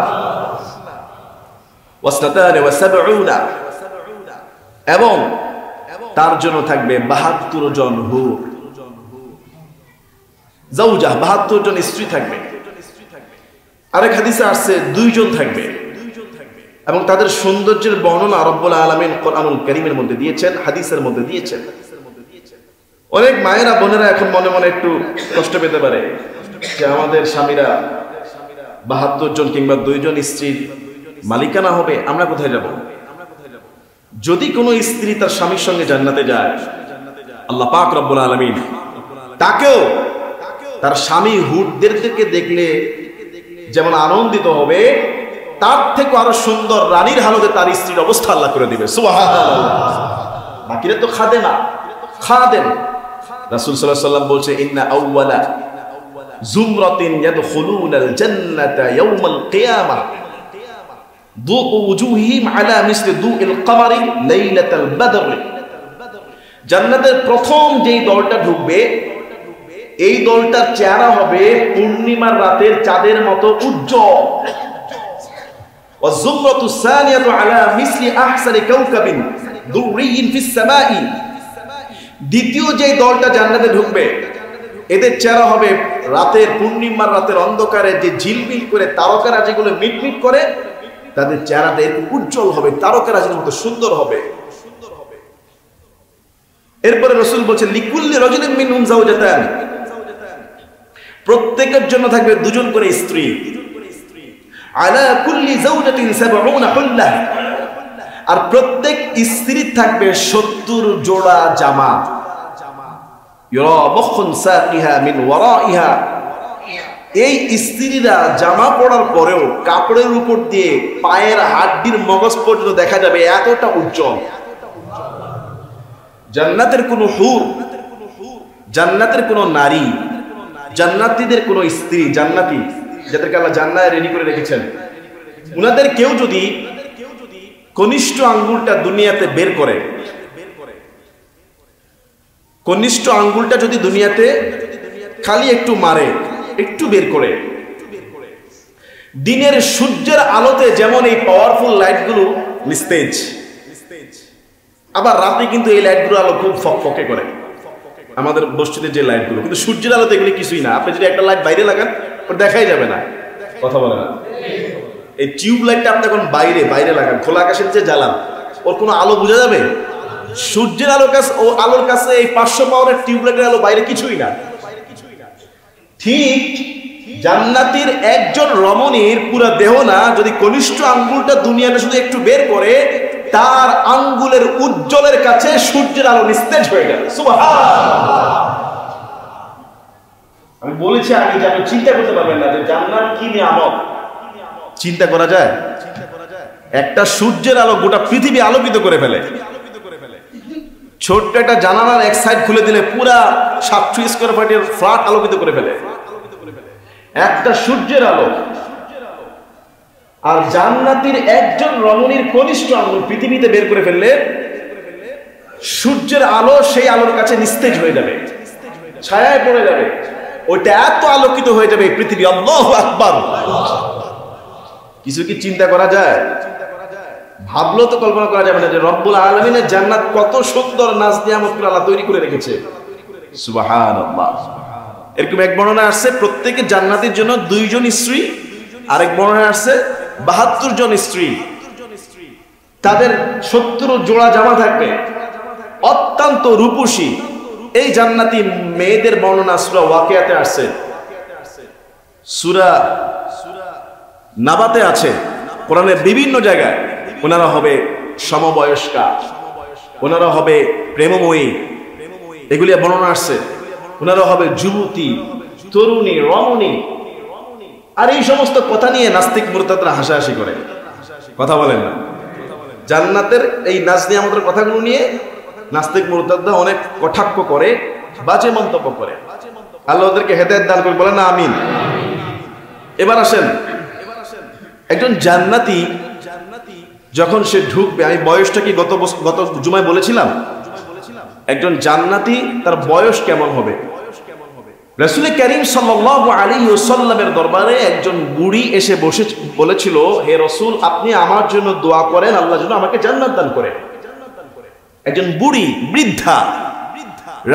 ওয়াসনাতানি ওয়া সাবউনা, এবং তার জন্য থাকবে ৭২ জন হুর, জাওজা, ৭২ জন স্ত্রী থাকবে। আরেক হাদিসে আসছে 2 জন থাকবে, এবং তাদের সৌন্দর্যের বর্ণনা রব্বুল আলামিন কোরআনুল কারীমের মধ্যে দিয়েছেন, হাদিসের মধ্যে দিয়েছেন। অনেক মায়েরা, বোনেরা এখন মনে মনে একটু কষ্ট পেতে পারে যে আমাদের স্বামীরা ৭২ জন কিংবা 2 জন স্ত্রীর মালিকানা হবে, আমরা কোথায় যাব? যদি কোনো স্ত্রী তার স্বামীর সঙ্গে জান্নাতে যায়, আল্লাহ পাক রব্বুল আলামিন তাকেও তার স্বামী হুরদেরকে দেখলে যেমন আনন্দিত হবে, তার থেকে আরো সুন্দর রানীর হালতে তার স্ত্রীর অবস্থা আল্লাহ করে দিবে। সুবহানাল্লাহ। বাকিরা তো খাদেমা, খাদেম। রাসূল সাল্লাল্লাহু আলাইহি ওয়াসাল্লাম বলছে, ইন্না আউওয়ালা জুমরাতিন ইয়াদখুলুনাল জান্নাতা ইয়াওমাল কিয়ামাহ দুউ উজুহিহিম আলা মিসলি দুইল কমারি লাইলাতাল বদর। জান্নাতের প্রথম যেই দলটা ঢুকবে, এই দলটার চেহারা হবে পূর্ণিমার রাতের চাঁদের মতো উজ্জ্বল। ওয়া যুমরাতুস সানিয়াতু আলা মিসলি আহসানি কাওকাবিন দুররিয়িন ফিস সামাই। দ্বিতীয় যে দলটা জান্নাতে ঢুকবে, এদের চেহারা হবে রাতের, পূর্ণিমার রাতের অন্ধকারে যে ঝিলমিল করে তারকারা যেগুলো মিটমিট করে, তাদের চেহারাটা এরকম উজ্জ্বল হবে, তারকারাজির মতো সুন্দর হবে। এরপরে রাসূল বলেছেন, লিকুল্লি রাজুলিন মিনহুম যাওজাতান, প্রত্যেকের জন্য থাকবে 2 জন করে স্ত্রী। আলা কুল্লি যাওজাতিন ৭০ হুল্লাহ, আর প্রত্যেক স্ত্রীর থাকবে ৭০ জোড়া জামা। ইউরা মুখুন সাকিহা মিন ওয়ারাইহা, এই স্ত্রীরা জামা পরার পরেও কাপড়ের উপর দিয়ে পায়ের হাড্ডির মগজ পর্যন্ত দেখা যাবে, এতটা উজ্জ্বল। জান্নাতের কোন হুর, জান্নাতের কোন নারী, জান্নাতীদের কোন স্ত্রী, জান্নাতি যাদেরকে আল্লাহ জান্নাতে রেডি করে রেখেছেন, উনাদের কেউ যদি কনিষ্ঠ আঙ্গুলটা দুনিয়াতে বের করে, কনিষ্ঠ আঙ্গুলটা যদি দুনিয়াতে খালি একটু মারে, একটু বের করে, দিনের সূর্যের আলোতে যেমন এই পাওয়ারফুল লাইটগুলো নিস্তেজ, আবার রাতে কিন্তু এই লাইটগুলো আলো খুব ফকফকে করে, আমাদের মসজিদের যে লাইটগুলো, কিন্তু সূর্যের আলোতে এগুলো কিছুই না। আপনি যদি একটা লাইট বাইরে লাগান, ওটা দেখাই যাবে না। কথা বলে না? এই টিউব লাইটটা আপনি এখন বাইরে বাইরে লাগান, খোলা আকাশের যে জ্বালান, ওর কোনো আলো বোঝা যাবে? সূর্যের আলোর কাছে এই 500 পাওয়ারের টিউবলাইটের আলো বাইরে কিছুই না। ঠিক জান্নাতীর একজন রমণীর পুরো দেহ না, যদি কনিষ্ঠ আঙ্গুলটা দুনিয়াতে শুধু একটু বের করে, তার আঙ্গুলের উজ্জ্বলের কাছে সূর্যের আলো নিস্তেজ হয়ে গেল। সুবহানাল্লাহ। আমি বলেছি আগে যে আপনি চিন্তা করতে পারবেন না যে জান্নাত কি নিয়ামত। চিন্তা করা যায়? একটা সূর্যের আলো গোটা পৃথিবী আলোকিত করে ফেলে। ছোট্ট একটা জানালার এক সাইড খুলে দিলে পুরা 700 স্কয়ার ফিটের ফ্ল্যাট আলোকিত করে ফেলে একটা সূর্যের আলো। আর জান্নাতীর একজন রমণীর কনিষ্ঠ আঙ্গুল পৃথিবীতে বের করে ফেললে সূর্যের আলো সেই আলোর কাছে নিস্তেজ হয়ে যাবে, ছায়ায় পড়ে যাবে। ওইটা এত আলোকিত হয়ে যাবে পৃথিবী। আল্লাহু আকবার। কিছু কি চিন্তা করা যায়? ভাবলেও তো কল্পনা করা যাবে না যে রব্বুল আলামিনের জান্নাত কত সুন্দর নাজ নিয়ামত করে আল্লাহ তৈরি করে রেখেছে। সুবহানাল্লাহ। এরকম এক বর্ণনা আসছে প্রত্যেকে জান্নাতের জন্য 2 জন স্ত্রী, আরেক বর্ণনা আসছে 72 জন স্ত্রী, তাদের 70 জোড়া জামা থাকবে, অত্যন্ত রূপসী। এই জান্নাতি মেয়েদের বর্ণনা সূরা ওয়াকিয়াতে আসছে, সূরা নাবাতে আছে, কোরআনের বিভিন্ন জায়গায়। ওনারা হবে সমবয়স্কা, ওনারা হবে প্রেমময়ী, এগুলি বর্ণনা আসছে। ওনারা হবে যুবতী, তরুণী, রমণী। আর এই সমস্ত কথা নিয়ে নাস্তিক মুরতাদরা হাসাহাসি করে, কথা বলেন না। জান্নাতের এই নাজ নিয়ামতের কথাগুলো নিয়ে নাস্তিক মুরতাদরা অনেক কটাক্ষ করে, বাজে মন্তব্য করে। আল্লাহ ওদেরকে হেদায়েত দান করে, বলেন না আমিন। এবার আসেন, একজন জান্নাতি যখন সে ঢুকবে, আমি বয়সটা কি গত জুমায় বলেছিলাম, একজন জান্নাতি তার বয়স কেমন হবে? রাসূল করিম সাল্লাল্লাহু আলাইহি ওয়াসাল্লামের দরবারে একজন বুড়ি এসে বসে বলেছিল, হে রাসূল, আপনি আমার জন্য দোয়া করেন, আল্লাহ যেন আমাকে জান্নাত দান করে। একজন বুড়ি, বৃদ্ধা।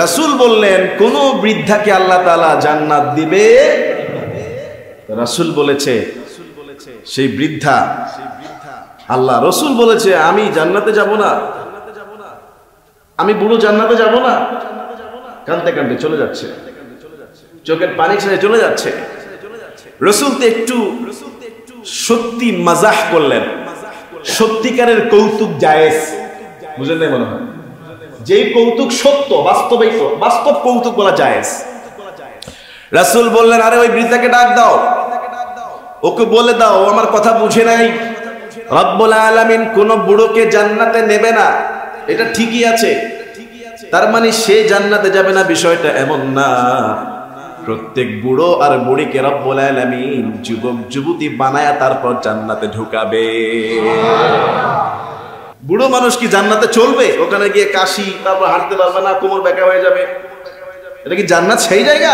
রাসূল বললেন, কোন বৃদ্ধাকে আল্লাহ তাআলা জান্নাত দিবে? রাসূল বলেছে, সেই বৃদ্ধা, আল্লাহ রাসূল বলেছে, আমি জান্নাতে যাব না, আমি বুড়ো জান্নাতে যাব না। কাঁদতে কাঁদতে চলে যাচ্ছে, চোখের পানি ছেড়ে চলে যাচ্ছে। রাসূল তো একটু সত্যি মাজাহ করলেন, সত্যিকারের কৌতুক জায়েজ, বুঝেন নাই মনে হয়? যেই কৌতুক সত্য, বাস্তব কৌতুক বলা জায়েজ। রাসূল বললেন, আরে ওই বৃদ্ধাকে ডাক দাও, ওকে বলে দাও ও আমার কথা বুঝে নাই। রব্বুল আলামিন কোন বুড়োকে জান্নাতে নেবে না, এটা ঠিকই আছে। তার মানে সে জান্নাতে যাবে না বিষয়টা এমন না। প্রত্যেক বুড়ো আর বুড়িকে রব্বুল আলামিন যুবক যুবতী বানায়া তারপর জান্নাতে ঢুকাবে। বুড়ো মানুষ কি জান্নাতে চলবে? ওখানে গিয়ে কাশি, তারপর হাঁটতে পারবে না, কোমর বেঁকা হয়ে যাবে। এটা কি জান্নাত সেই জায়গা?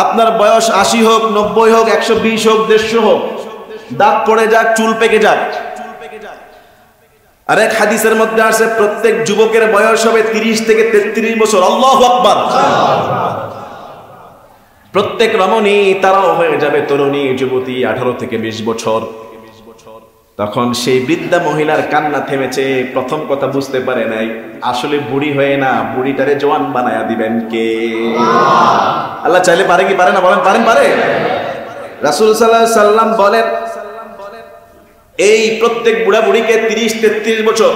আপনার বয়স 80 হোক, 90 হোক, 120 হোক, 150 হোক, দাঁত পড়ে যাক, চুল পেকে যাক, আরেক হাদিসের মধ্যে আছে প্রত্যেক যুবকের বয়স হবে 30 থেকে 33 বছর। আল্লাহু আকবার। প্রত্যেক রমণী তারাও হয়ে যাবে তরুণী, যুবতী, 18 থেকে 20 বছর। তখন সেই বৃদ্ধা মহিলার কান্না থেমেছে। প্রথম কথা বুঝতে পারে নাই, আসলে বুড়ি হয়ে না, বুড়িটারে জওয়ান বানায়া দিবেন কে? আল্লাহ চাইলে পারে কি পারে না? বলেন, পারেন? পারে। রাসূল সাল্লাল্লাহু আলাইহি সাল্লাম বলেন, এই প্রত্যেক বুড়া বুড়িকে 30-33 বছর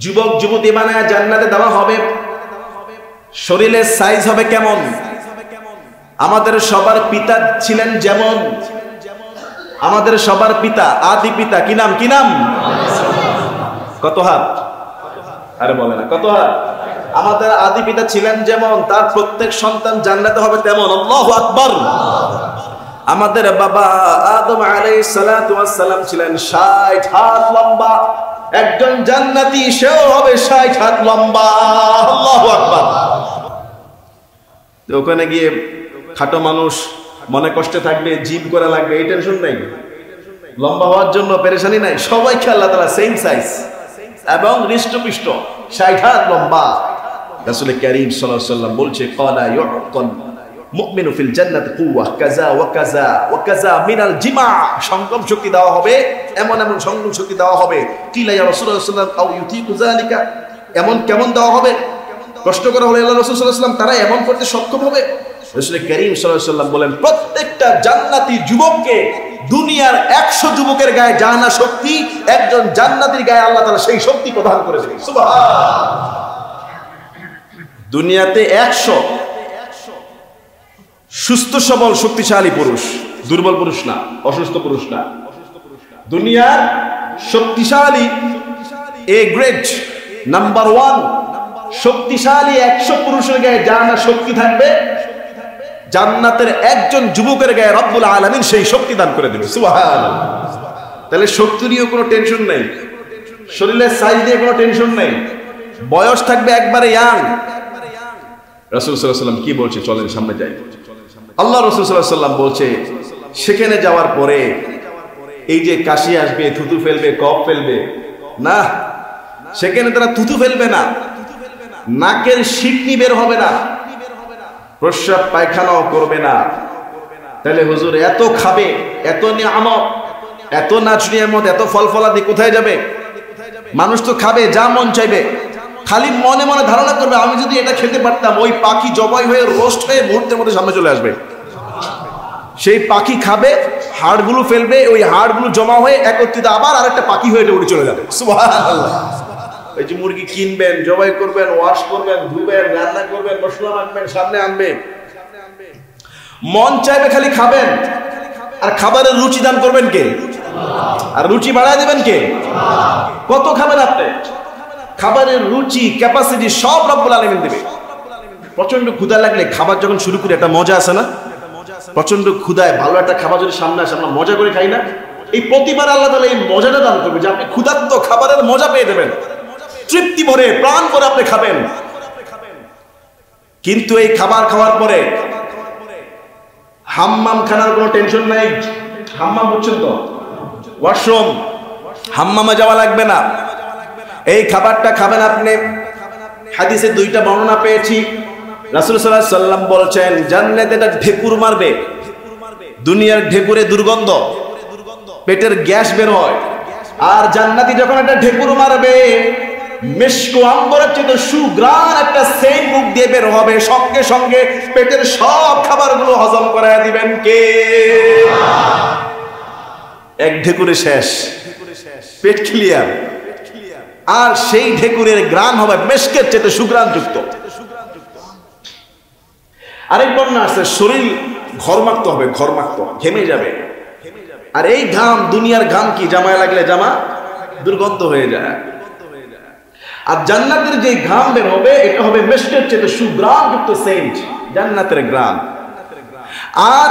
যুবক যুবতী বানায়া জান্নাতে দেওয়া হবে। শরীরের সাইজ হবে কেমন? আমাদের সবার পিতা ছিলেন যেমন, আমাদের সবার পিতা, আদি পিতা, কি নাম? কি নাম? কত হাত? আরে বলে না, কত হাত? আমাদের আদি পিতা ছিলেন যেমন, তার প্রত্যেক সন্তান জান্নাতে হবে তেমন। আল্লাহু আকবার। আমাদের বাবা আদম আলাইহিস সালাতু ওয়াস সালাম ছিলেন 60 হাত লম্বা। একজন জান্নাতি সেও হবে 60 হাত লম্বা। আল্লাহু আকবার। তো ওখানে গিয়ে খাটো মানুষ মনে কষ্টে থাকবে, জিম করা লাগবে, এই টেনশন নাই। লম্বা হওয়ার জন্য পেরেশানি নাই। সবাইকে আল্লাহ তাআলা সেম সাইজ এবং হৃষ্টপুষ্ট 60 হাত লম্বা। রাসূল কারীম সাল্লাল্লাহু আলাইহি ওয়াসাল্লাম বলছে, ক্বালা ইউকাল মুমিনু ফিল জান্নাতি কুওয়া কাযা ওয়া কাযা ওয়া কাযা মিনাল জিমা, সংযম শক্তি দেওয়া হবে, এমন এমন সংযম শক্তি দেওয়া হবে। কিলা ইয়া রাসূলুল্লাহ সাল্লাল্লাহু আলাইহি ওয়াসাল্লাম আও ইউতিকু যালিকা, এমন কেমন দেওয়া হবে? প্রশ্ন করা হলো আল্লাহ রাসূল সাল্লাল্লাহু আলাইহি ওয়াসাল্লাম তারা এমন করতে সক্ষম হবে? রাসূল করিম সাল্লাল্লাহু আলাইহি ওয়াসাল্লাম বলেন, প্রত্যেকটা জান্নাতি যুবককে দুনিয়ার 100 যুবকের গায়ে জানা শক্তি একজন জান্নাতীর গায়ে আল্লাহ তাআলা সেই শক্তি প্রদান করে দেবেন। সুবহানাল্লাহ। দুনিয়াতে 100 সুস্থ সবল শক্তিশালী পুরুষ, দুর্বল পুরুষ না, অসুস্থ পুরুষ না, দুনিয়ার শক্তিশালী এ গ্রেড নাম্বার 1 শক্তিশালী 100 পুরুষের গায়ে জানা শক্তি থাকবে, জান্নাতের একজন যুবকের গায়ে রব্বুল আলামিন সেই শক্তি দান করে দেবে। সুবহানাল্লাহ। তাহলে শক্তি নিয়ে কোনো টেনশন নেই, শরীরের সাইজ নিয়ে কোনো টেনশন নেই, বয়স থাকবে একবারে ইয়াং। রাসূল সাল্লাল্লাহু আলাইহি ওয়াসাল্লাম কি বলছে, চলেন সামনে যাই। আল্লাহ রাসূল সাল্লাল্লাহু আলাইহি ওয়াসাল্লাম বলছে, সেখানে যাওয়ার পরে এই যে কাশি আসবে, থুতু ফেলবে, কফ ফেলবে না, সেখানে তারা থুতু ফেলবে না, নাকের শিকনি বের হবে না, প্রস্রাব পায়খানাও করবে না। তাহলে হুজুর এত খাবে, এত নিয়ামত, এত নাচ নিয়ামত, এত ফল ফলাদি কোথায় যাবে? মানুষ তো খাবে যা মন চাইবে, খালি মনে মনে ধারণা করবে আমি যদি এটা খেতে পারতাম, ওই পাখি জবাই হয়ে রোস্ট হয়ে মুহূর্তের মধ্যে সামনে চলে আসবে। সেই পাখি খাবে, হাড়গুলো ফেলবে, ওই হাড়গুলো জমা হয়ে একত্রিত আবার আরেকটা পাখি হয়ে উড়ে চলে যাবে। সুবহানাল্লাহ। এই যে মুরগি কিনবেন, জবাই করবেন, ওয়াশ করবেন, ধুবেন, রান্না করবেন, মশলা মাখবেন, সামনে আনবেন, মন চাইবে খালি খাবেন। আর খাবারের রুচি দান করবেন কে? আর রুচি বাড়ায় দেবেন কে? কত খাবেন আপনি? খাবারের রুচি, ক্যাপাসিটি সব রব্বুল আলামিন দেবে। প্রচন্ড ক্ষুধা লাগলে খাবার যখন শুরু করি একটা মজা আছে না? প্রচন্ড ক্ষুধায় ভালো একটা খাবার যদি সামনে আসে আমরা মজা করে খাই না? এই প্রতিবার আল্লাহ তাআলা এই মজাটা দান করবে যে আপনি ক্ষুধার্ত খাবারের মজা পেয়ে যাবেন, তৃপ্তি ভরে প্রাণ ভরে আপনি খাবেন। কিন্তু এই খাবার খাওয়ার পরে হাম্মাম খানার কোনো টেনশন নাই। হাম্মাম বুঝছেন তো? ওয়াশরুম, হাম্মামে যাওয়া লাগবে না। এই খাবারটা খাবেন আপনি। হাদিসে 2টা বর্ণনা পেয়েছি। রাসূল সাল্লাল্লাহু আলাইহি ওয়াসাল্লাম বলছেন, জান্নাতে এটা ঢেকুর মারবে, দুনিয়ার ঢেকুরে দুর্গন্ধ, পেটের গ্যাস বের হয়। আর জান্নাতি যখন একটা ঢেকুর মারবে, মিশক আম্বরের চেয়ে সুগ্রাণ একটা সেন্ট মুখ দিয়ে বের হবে, সঙ্গে সঙ্গে পেটের সব খাবারগুলো হজম করায় দিবেন কে? এক ঢেকুরে শেষ, পেট ক্লিয়ার। আর সেই ঢেকুরের গ্রাণ হবে মেশকের চেয়ে সুগ্রাণ যুক্ত। আরেক বর্ণনা আছে, শরীর ঘরমাক্ত হবে, ঘরমাক্ত, ঘেমে যাবে। আর এই ঘাম, দুনিয়ার ঘাম কি জামায় লাগলে জামা দুর্গন্ধ হয়ে যায়। আর জান্নাতের যে ঘাম বের হবে এটা হবে মিষ্টের চেয়ে সুগ্রাণ যুক্ত সেন্ট, জান্নাতের ঘ্রাণ। আর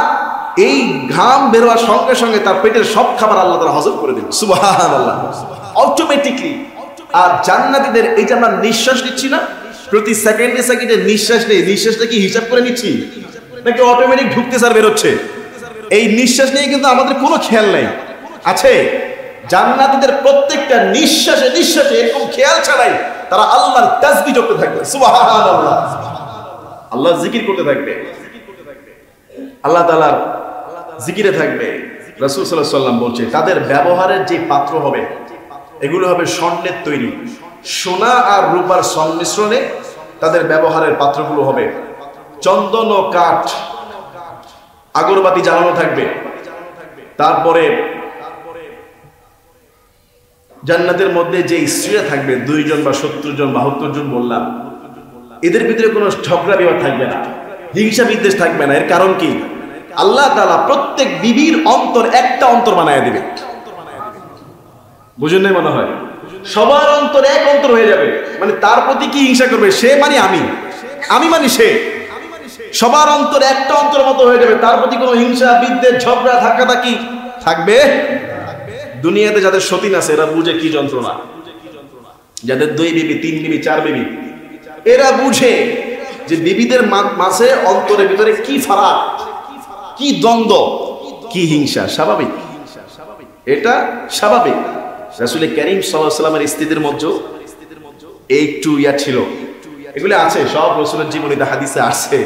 এই ঘাম বের হওয়ার সঙ্গে সঙ্গে তার পেটের সব খাবার আল্লাহ তাআলা হজম করে দিবেন। সুবহানাল্লাহ, অটোমেটিকলি। আর জান্নাতীদের এই যে আমরা নিঃশ্বাস নিচ্ছি না, প্রতি সেকেন্ডে সেকেন্ডে নিঃশ্বাস নেই, নিঃশ্বাসটা কি হিসাব করে নিচ্ছি নাকি অটোমেটিক ঢুকতেছে আর বের হচ্ছে? এই নিঃশ্বাস নিয়ে কিন্তু আমাদের কোনো খেয়াল নেই। আছে জান্নাতীদের প্রত্যেকটা নিঃশ্বাসে নিঃশ্বাসে এরকম খেয়াল ছাড়াই তারা আল্লাহর তাসবিহ করতে থাকবে। সুবহানাল্লাহ, আল্লাহর জিকির করতে থাকবে, আল্লাহ তাআলার জিকিরে থাকবে। রাসূল সাল্লাল্লাহু আলাইহি ওয়াসাল্লাম বলছে, তাদের ব্যবহারের যে পাত্র হবে এগুলো হবে স্বর্ণের তৈরি, সোনা আর রূপার সংমিশ্রণে তাদের ব্যবহারের পাত্রগুলো হবে। চন্দন ও কাঠ, আগরবাতি জ্বালানো থাকবে। তারপরে জান্নাতের মধ্যে যে স্ত্রীরা থাকবে 2 জন বা 70 জন 72 জন বললাম, এদের ভিতরে কোনো ঝগড়া বিবাদ থাকবে না, হিংসা বিদ্বেষ থাকবে না। এর কারণ কি? আল্লাহ তাআলা প্রত্যেক বিবির অন্তর একটা অন্তর বানায় দিবে। বুঝেন নাই মনে হয়? সবার অন্তর এক অন্তর হয়ে যাবে। মানে তার প্রতি কি হিংসা করবে? সে মানে আমি, আমি মানে সে। সবার অন্তর একটা অন্তর মতো হয়ে যাবে, তার প্রতি কোনো হিংসা বিদ্বেষ ঝগড়া ধাক্কাধাক্কি থাকবে। দুনিয়াতে যাদের সতীন আছে এরা বুঝে কি যন্ত্রণা, যাদের 2 বিবি 3 বিবি 4 বিবি, এরা বুঝে যে বিবিদের মাঝে অন্তরের ভিতরে কি ফারাক, কি দ্বন্দ্ব, কি হিংসা। স্বাভাবিক, এটা স্বাভাবিক। রাসূল করিম সাল্লাল্লাহু আলাইহি ওয়াসাল্লামের স্ত্রীদের মধ্যেও একটু ছিল, এগুলো আছে সব রাসূলের জীবনীতে হাদিসে আছে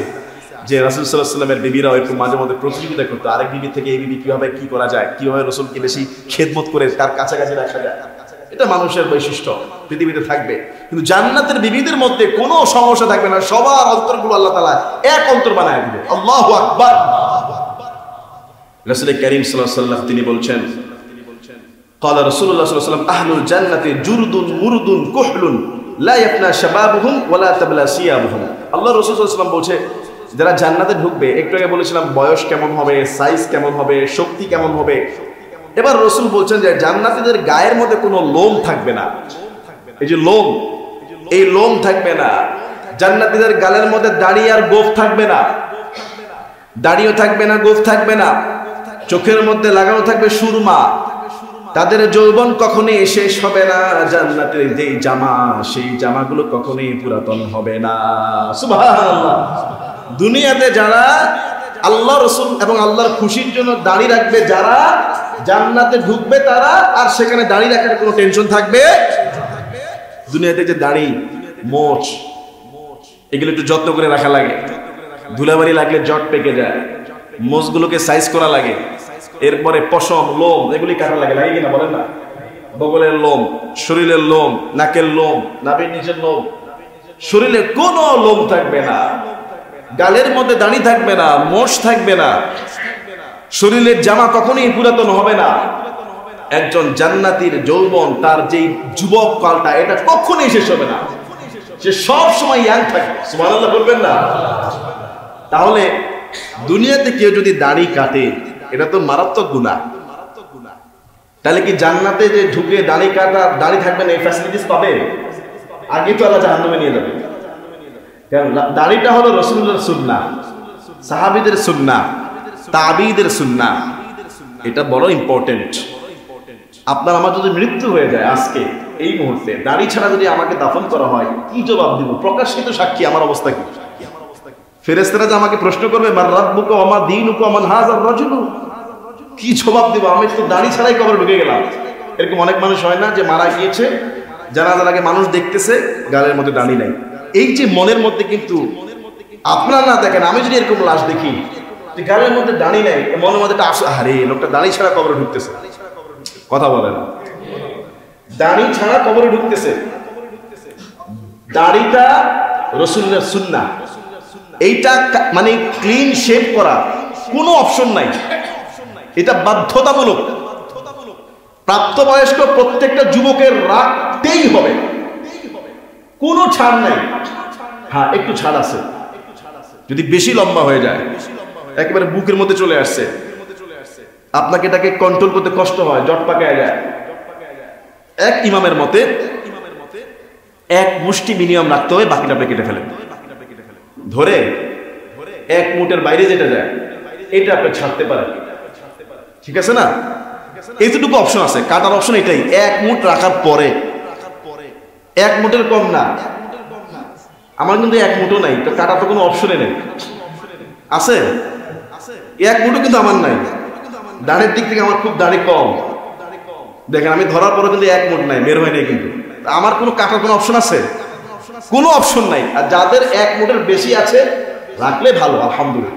যে রাসূল সাল্লাল্লাহু আলাইহি ওয়াসাল্লামের বিবিরা একটু মাঝে মধ্যে প্রতিযোগিতা করতো, আরেক বিবি থেকে এই বিবি কিভাবে কি করা যায়, কিভাবে রাসূলকে বেশি খেদমত করে তার কাছাকাছি রাখা যায়। এটা মানুষের বৈশিষ্ট্য, পৃথিবীতে থাকবে। কিন্তু জান্নাতের বিবিদের মধ্যে কোনো সমস্যা থাকবে না, সবার অন্তরগুলো আল্লাহ তাআলা এক অন্তর বানায় দিবে। আল্লাহু আকবার। রাসূল করিম সাল্লাল্লাহু আলাইহি ওয়াসাল্লাম তিনি বলছেন, قال رسول الله صلى الله عليه وسلم أهل الجنة جرد مرد كحل لا يفنى شبابهم ولا تبلى ثيابهم। আল্লাহ রাসূল সাল্লাল্লাহু আলাইহি ওয়াসাল্লাম বলছে, যারা জান্নাতে ঢুকবে, একটু আগে বলেছিলাম বয়স কেমন হবে, সাইজ কেমন হবে, শক্তি কেমন হবে। এবার রাসূল বলছেন যে জান্নাতীদের গায়ের মধ্যে কোনো লোম থাকবে না। এই যে লোম, এই লোম থাকবে না। জান্নাতীদের গালের মধ্যে দাড়ি আর গোঁফ থাকবে না, দাড়িও থাকবে না, গোঁফ থাকবে না। চোখের মধ্যে লাগানো থাকবে সুরমা। তাদের যৌবন কখনোই শেষ হবে না। জান্নাতের যেই জামা, সেই জামাগুলো কখনোই পুরাতন হবে না। সুবহানাল্লাহ। দুনিয়াতে যারা আল্লাহ রাসূল এবং আল্লাহর খুশির জন্য দাড়ি রাখবে, যারা জান্নাতে ঢুকবে তারা, আর সেখানে দাড়ি রাখার কোনো টেনশন থাকবে। দুনিয়াতে যে দাড়ি, মোচ, এগুলো একটু যত্ন করে রাখা লাগে। ধুলাবাড়ি লাগলে জট পেকে যায়। মোচগুলোকে সাইজ করা লাগে। এরপরে পশম, লোম, এগুলি কাটা লাগে, লাগে কিনা বলেন না? বগলের লোম, শরীরের লোম, নাকের লোম, নাভির নিচের লোম, শরীরে কোনো লোম থাকবে না। গালের মধ্যে দাড়ি থাকবে না, মোষ থাকবে না। শরীরের জামা কখনোই পুরাতন হবে না। একজন জান্নাতীর যৌবন, তার যেই যুবক কালটা, এটা কখনোই শেষ হবে না। সে সব সময় ইয়াং থাকে। সুবহানাল্লাহ বলবেন না? তাহলে দুনিয়াতে কেউ যদি দাড়ি কাটে, এটা তো মারাত্মক গুনাহ। তাহলে কি জান্নাতে যে ঢুকে দাড়ি কাটা, দাড়ি থাকবে না, এই ফ্যাসিলিটিস পাবে? আগে তো আল্লাহ জাহান্নামে নিয়ে যাবে। কারণ দাড়িটা হলো রাসূলুল্লাহর সুন্নাহ, সাহাবীদের সুন্নাহ, তাবিঈদের সুন্নাহ। এটা বড় ইম্পর্টেন্ট। আপনার আমার যদি মৃত্যু হয়ে যায় আজকে এই মুহূর্তে, দাড়ি ছাড়া যদি আমাকে দাফন করা হয়, কি জবাব দিব? প্রকাশিত সাক্ষী আমার অবস্থা কি? ফেরেশতারা যে আমাকে প্রশ্ন করবে, মান রাব্বুকা ওয়া মা দীনুকা ওয়া মান হাযার রাজুলু, কি জবাব দিব? আমি তো দাড়ি ছাড়াই কবরে ঢুকে গেলাম। এরকম অনেক মানুষ হয় না যে মারা গিয়েছে, জানাজার আগে মানুষ দেখতেছে, গালের মধ্যে দাড়ি নাই। এই যে মনের মধ্যে, কিন্তু আপনারা না দেখেন, আমি যদি এরকম লাশ দেখি যে গালের মধ্যে দাড়ি নাই, মনের মধ্যে একটা আফসোস, আরে লোকটা দাড়ি ছাড়া কবরে ঢুকতেছে। কথা বলে না, দাড়ি ছাড়া কবরে ঢুকতেছে। দাড়িটা রাসূলের সুন্নাহ, এইটা মানে ক্লিন শেভ করা, কোনো অপশন নাই, এটা বাধ্যতামূলক। প্রাপ্তবয়স্ক প্রত্যেকটা যুবকের রাখতেই হবে, কোনো ছাড় নাই। হ্যাঁ, একটু ছাড় আছে, যদি বেশি লম্বা হয়ে যায়, একেবারে বুকের মধ্যে চলে আসছে, আপনাকে এটাকে কন্ট্রোল করতে কষ্ট হয়, জট পাকায় যায়। এক ইমামের মতে এক মুষ্টি মিনিমাম রাখতে হবে, বাকিটা আপনি কেটে ফেলেন। ধরে এক মুটের বাইরে যেটা যায়, এটা আপনি ছাড়তে পারেন, ঠিক আছে না? এইটুকু অপশন আছে, কাটার অপশন এটাই। এক মুঠ রাখার পরে, এক মুটের কম না। আমার কিন্তু এক মুঠও নাই, তো কাটার তো কোনো অপশনে নেই। আছে এক মুঠও কিন্তু আমার নাই। দাড়ির দিক থেকে আমার খুব দাড়ি কম, দেখেন আমি ধরার পরে কিন্তু এক মুঠ নাই, বের হয় নাই। কিন্তু আমার কোনো কাটার কোনো অপশন আছে? কোনো অপশন নাই। আর যাদের এক মুঠের বেশি আছে, রাখলে ভালো, আলহামদুলিল্লাহ।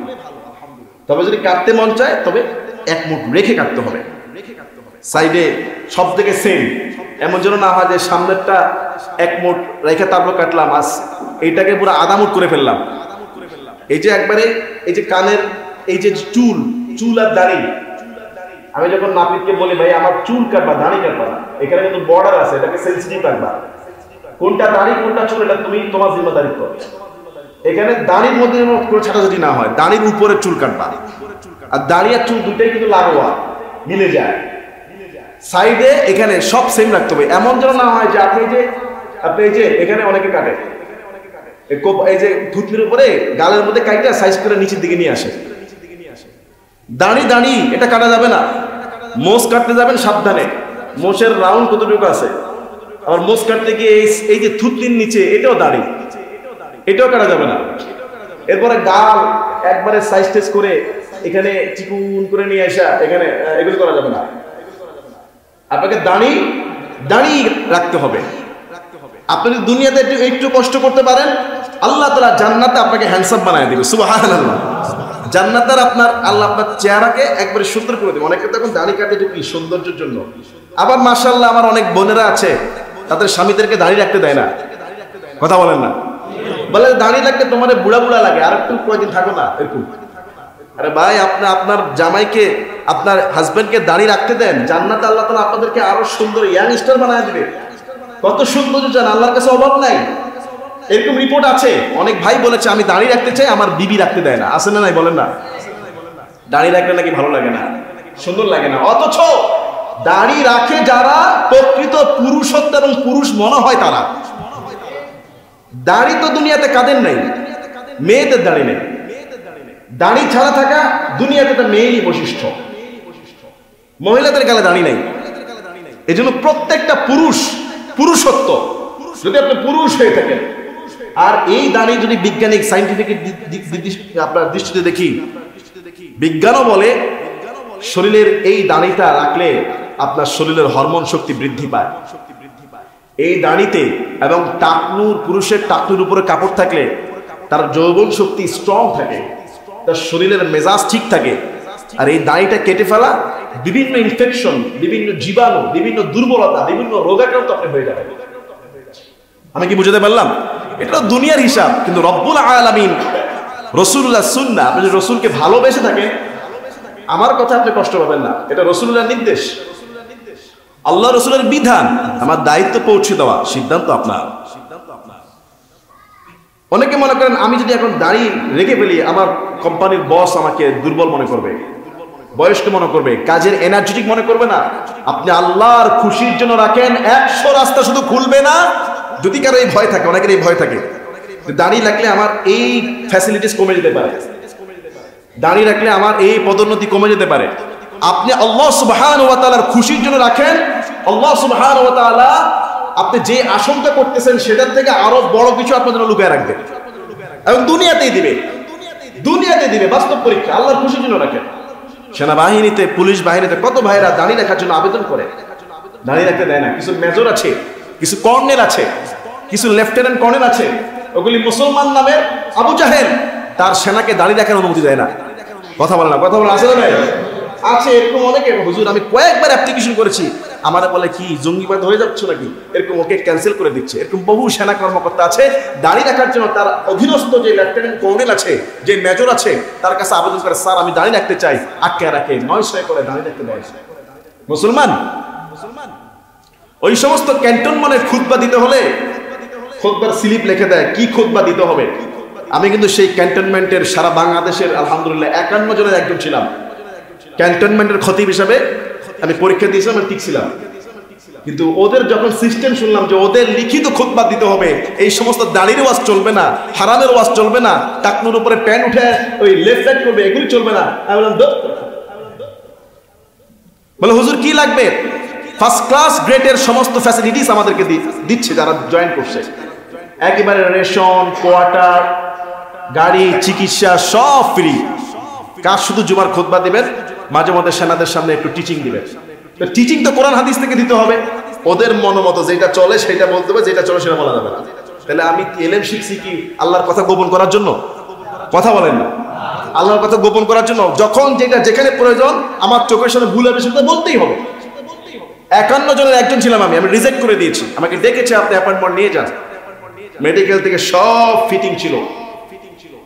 তবে যদি কাটতে মন চায়, তবে এক মুঠ রেখে কাটতে হবে। সাইডে সব থেকে সেম, এমন যেন না হয় যে সামনেরটা এক মুঠ রেখে তারপর কাটলাম, আজ এইটাকে পুরো আধা মুঠ করে ফেললাম। এই যে একবারে এই যে কানের এই যে চুল, চুল আর দাড়ি, আমি যখন নাপিতকে বলি ভাই আমার চুল কাটবা, দাড়ি কাটবা, এখানে কিন্তু বর্ডার আছে, এটাকে সেন্সিটিভ রাখবা। কোনটা দাড়ি কোনটা চুল, এটা তুমি তোমার জিম্মেদারিত্ব। এখানে দাড়ির মধ্যে কোনো ছাটাছাটি না হয়, দাড়ির উপরে চুল কাটবা। আর দাড়ি আর চুল দুটাই কিন্তু লাগোয়া, মিলে যায়। সাইডে এখানে সব সেম রাখতে হবে, এমন যেন না হয় যে আপনি এই যে এখানে অনেকে কাটে, এই যে থুতনির উপরে গালের মধ্যে কাইটা সাইজ করে নিচের দিকে নিয়ে আসে। দাড়ি এটা কাটা যাবে না। মোষ কাটতে যাবেন সাবধানে, মোষের রাউন্ড কতটুকু আছে, আবার মোষ কাটতে গিয়ে এই যে থুতনির নিচে এটাও দাড়ি, এটাও কাটা যাবে না। এরপরে গাল একবারে সাইজ টেজ করে এখানে চিকুন করে নিয়ে আসা, এখানে এগুলো করা যাবে না। আপনাকে দাড়ি রাখতে হবে। আপনি দুনিয়াতে একটু কষ্ট করতে পারেন, আল্লাহ তাআলা জান্নাতে আপনাকে হ্যান্ডসাম বানায় দিবে, সুবহানাল্লাহ। জান্নাতের আপনার আল্লাহ আপনার চেহারাকে একবারে সুন্দর করে দেবে। অনেকে তো এখন দাড়ি কাটে কি সৌন্দর্যের জন্য, আবার মাশাআল্লাহ আমার অনেক বোনেরা আছে তাদের স্বামীদেরকে দাড়ি রাখতে দেয় না, কথা বলেন না, বলে দাড়ি রাখতে তোমার বুড়া বুড়া লাগে, আর একটু কয়েকদিন থাকো না এরকম। আরে ভাই, আপনি আপনার জামাইকে আপনার হাজবেন্ডকে দাড়ি রাখতে দেন, জান্নাতে আল্লাহ তাআলা আপনাদেরকে আরো সুন্দর ইয়াংস্টার বানায় দিবে। কত সুন্দর জান, আল্লাহর কাছে অভাব নাই। এরকম রিপোর্ট আছে, অনেক ভাই বলেছে আমি দাড়ি রাখতে চাই, আমার বিবি রাখতে দেয় না, আছে না নাই বলেন না? দাড়ি রাখলে নাকি ভালো লাগে না, সুন্দর লাগে না, অথচ দাড়ি রাখে যারা প্রকৃত পুরুষত্ব এবং পুরুষ মনে হয় তারা। দাড়ি তো দুনিয়াতে কাদের নাই, মেয়েদের দাড়ি নেই। দাড়ি ছাড়া থাকা দুনিয়াতে তো মেয়েরই বৈশিষ্ট্য, মহিলাদের গালে দাড়ি নেই। এই জন্য প্রত্যেকটা পুরুষ পুরুষত্ব, যদি আপনি পুরুষ হয়ে থাকেন, আর এই দাড়ি যদি বৈজ্ঞানিক সাইন্টিফিক আপনার দৃষ্টিতে দেখি, বিজ্ঞানও বলে শরীরের এই দাড়িটা রাখলে আপনার শরীরের হরমোন শক্তি বৃদ্ধি পায়। এই দাড়িতে এবং টাকনুর, পুরুষের টাকনুর উপরে কাপড় থাকলে তার যৌবন শক্তি স্ট্রং থাকে, তার শরীরের মেজাজ ঠিক থাকে। আর এই দাড়িটা কেটে ফেলা বিভিন্ন ইনফেকশন, বিভিন্ন জীবাণু, বিভিন্ন দুর্বলতা, বিভিন্ন রোগাক্রান্ত আপনি হয়ে যাবেন। আমি কি বুঝাতে পারলাম? এটা দুনিয়ার হিসাব, কিন্তু রব্বুল আলামিন রাসূলুল্লাহ সুন্নাহ, আপনি যদি রাসূলকে ভালোবেসে থাকেন, আমার কথা আপনি কষ্ট পাবেন না, এটা রাসূলুল্লাহর নির্দেশ, আল্লাহ রাসূলের বিধান, আমার দায়িত্ব পৌঁছে দেওয়া, সিদ্ধান্ত আপনার। অনেকে মনে করেন আমি যদি এখন দাড়ি রেখে ফেলি আমার কোম্পানির বস আমাকে দুর্বল মনে করবে, বয়স্ক মনে করবে, কাজের এনার্জেটিক মনে করবে না। আপনি আল্লাহর খুশির জন্য রাখেন, 100 রাস্তা শুধু খুলবে না। যদি কারো এই ভয় থাকে, অনেকের এই ভয় থাকে দাড়ি রাখলে আমার এই ফ্যাসিলিটিস কমে যেতে পারে, দাড়ি রাখলে আমার এই পদোন্নতি কমে যেতে পারে। আপনি আল্লাহ সুবহানাহু ওয়া তাআলার খুশির জন্য রাখেন, আল্লাহ সুবহানাহু ওয়া তাআলা আপনি যে আশঙ্কা করতেছেন সেটার থেকে আরো বড় কিছু আপনার জন্য লুকিয়ে রাখবে, এবং দুনিয়াতেই দিবে, দুনিয়াতেই দিবে। বাস্তব পরীক্ষা, আল্লাহর খুশির জন্য রাখেন। সেনাবাহিনীতে, পুলিশ বাহিনীতে কত ভাইরা দাড়ি রাখার জন্য আবেদন করে, দাড়ি রাখতে দেয় না। কিছু মেজর আছে, কিছু কর্নেল আছে, কিছু লেফটেন্যান্ট কর্নেল আছে, ওগুলি মুসলমান নামের আবু জাহেল, তার সেনাকে দাড়ি রাখার অনুমতি দেয় না। কথা বলে না, কথা বলে আসলে নাই আছে এরকম অনেকে। হুজুর আমি কয়েকবার অ্যাপ্লিকেশন করেছি, আমার বলে কি জঙ্গিবাদ হয়ে যাচ্ছে নাকি, এরকম ওকে ক্যান্সেল করে দিচ্ছে। এরকম বহু সেনা কর্মকর্তা আছে, দাড়ি রাখার জন্য তার অধীনস্থ যে লেফটেন্যান্ট কর্নেল আছে, যে মেজর আছে, তার কাছে আবেদন করে, স্যার আমি দাড়ি রাখতে চাই, আটকে রাখে, 900 করে দাড়ি রাখতে দেয়। মুসলমান ওই সমস্ত ক্যান্টনমেন্টের খুতবা দিতে হলে খুতবার স্লিপ লিখে দেয় কি খুতবা দিতে হবে। আমি কিন্তু সেই ক্যান্টনমেন্টের সারা বাংলাদেশের আলহামদুলিল্লাহ 51 জনের একজন ছিলাম। ক্যান্টনমেন্টের খতিব হিসাবে আমি পরীক্ষা দিয়েছিলাম, আমি ঠিক ছিলাম। কিন্তু ওদের যখন সিস্টেম শুনলাম যে ওদের লিখিত খুতবা দিতে হবে, এই সমস্ত দাড়ির ওয়াজ চলবে না, হারামের ওয়াজ চলবে না, টাকনুর উপরে প্যান উঠে ওই লেফট রাইট করবে, এগুলি চলবে না। আমি বললাম বলে হুজুর কি লাগবে? ফার্স্ট ক্লাস গ্রেডের সমস্ত ফ্যাসিলিটিস আমাদেরকে দিচ্ছে যারা জয়েন করছে, একেবারে রেশন, কোয়ার্টার, গাড়ি, চিকিৎসা সব ফ্রি। কাজ শুধু জুমার খুতবা দিবেন, মাঝে মধ্যে সেনাদের সামনে একটু টিচিং দিবেন। টিচিং তো কোরআন হাদিস থেকে দিতে হবে, ওদের মনোমতো যেটা চলে সেটা বলতে হবে, যেটা চলে সেটা বলা যাবে না। তাহলে আমি এলেম শিখছি কি আল্লাহর কথা গোপন করার জন্য? কথা বলেন না, আল্লাহর কথা গোপন করার জন্য। যখন যেটা যেখানে প্রয়োজন আমার চোখের সামনে ভুল হবে সেটা বলতেই হবে। 51 জনের একজন ছিলাম আমি রিজেক্ট করে দিয়েছি। আমাকে ডেকেছে, আপনি অ্যাপয়েন্টমেন্ট নিয়ে যান। মেডিকেল থেকে সব ফিটিং ছিল,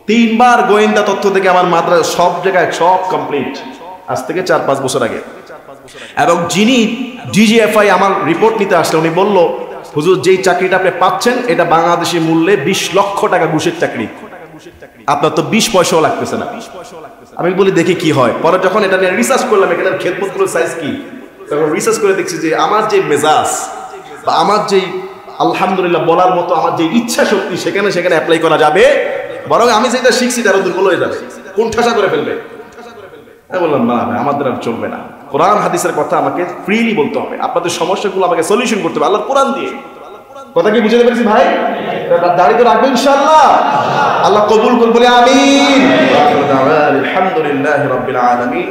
3 বার গোয়েন্দা তথ্য থেকে আমার মাদ্রাসা সব জায়গায় সব কমপ্লিট, আজ থেকে 4-5 বছর আগে। এবং যিনি ডিজিএফআই আমার রিপোর্ট নিতে আসলে উনি বলল, হুজুর যেই চাকরিটা আপনি পাচ্ছেন এটা বাংলাদেশি মূল্যে 20 লক্ষ টাকা ঘুষের চাকরি, আপনার তো 20 পয়সাও লাগতেছে না। আমি বলি দেখি কি হয়। পরে যখন এটা নিয়ে রিসার্চ করলাম, এখানের খেদমতগুলোর সাইজ কি, তখন রিসার্চ করে দেখছি যে আমার যে মেজাজ বা আমার যে আলহামদুলিল্লাহ বলার মতো আমার যে ইচ্ছা শক্তি সেখানে অ্যাপ্লাই করা যাবে, বরং আমি যেটা শিখছি তারা দুর্বল হয়ে যাবে, কোণঠাসা করে ফেলবে। আমি বললাম না ভাই, আমাদের আর চলবে না। কোরআন হাদিসের কথা আমাকে ফ্রিলি বলতে হবে, আপনাদের সমস্যাগুলো আমাকে সলিউশন করতে হবে আল্লাহর কোরআন দিয়ে। কথা কি বুঝতে পেরেছি ভাই? দাঁড়িয়ে তো রাখবেন ইনশাআল্লাহ, আল্লাহ কবুল করুন বলে আমিন। আলহামদুলিল্লাহি রাব্বিল আলামিন।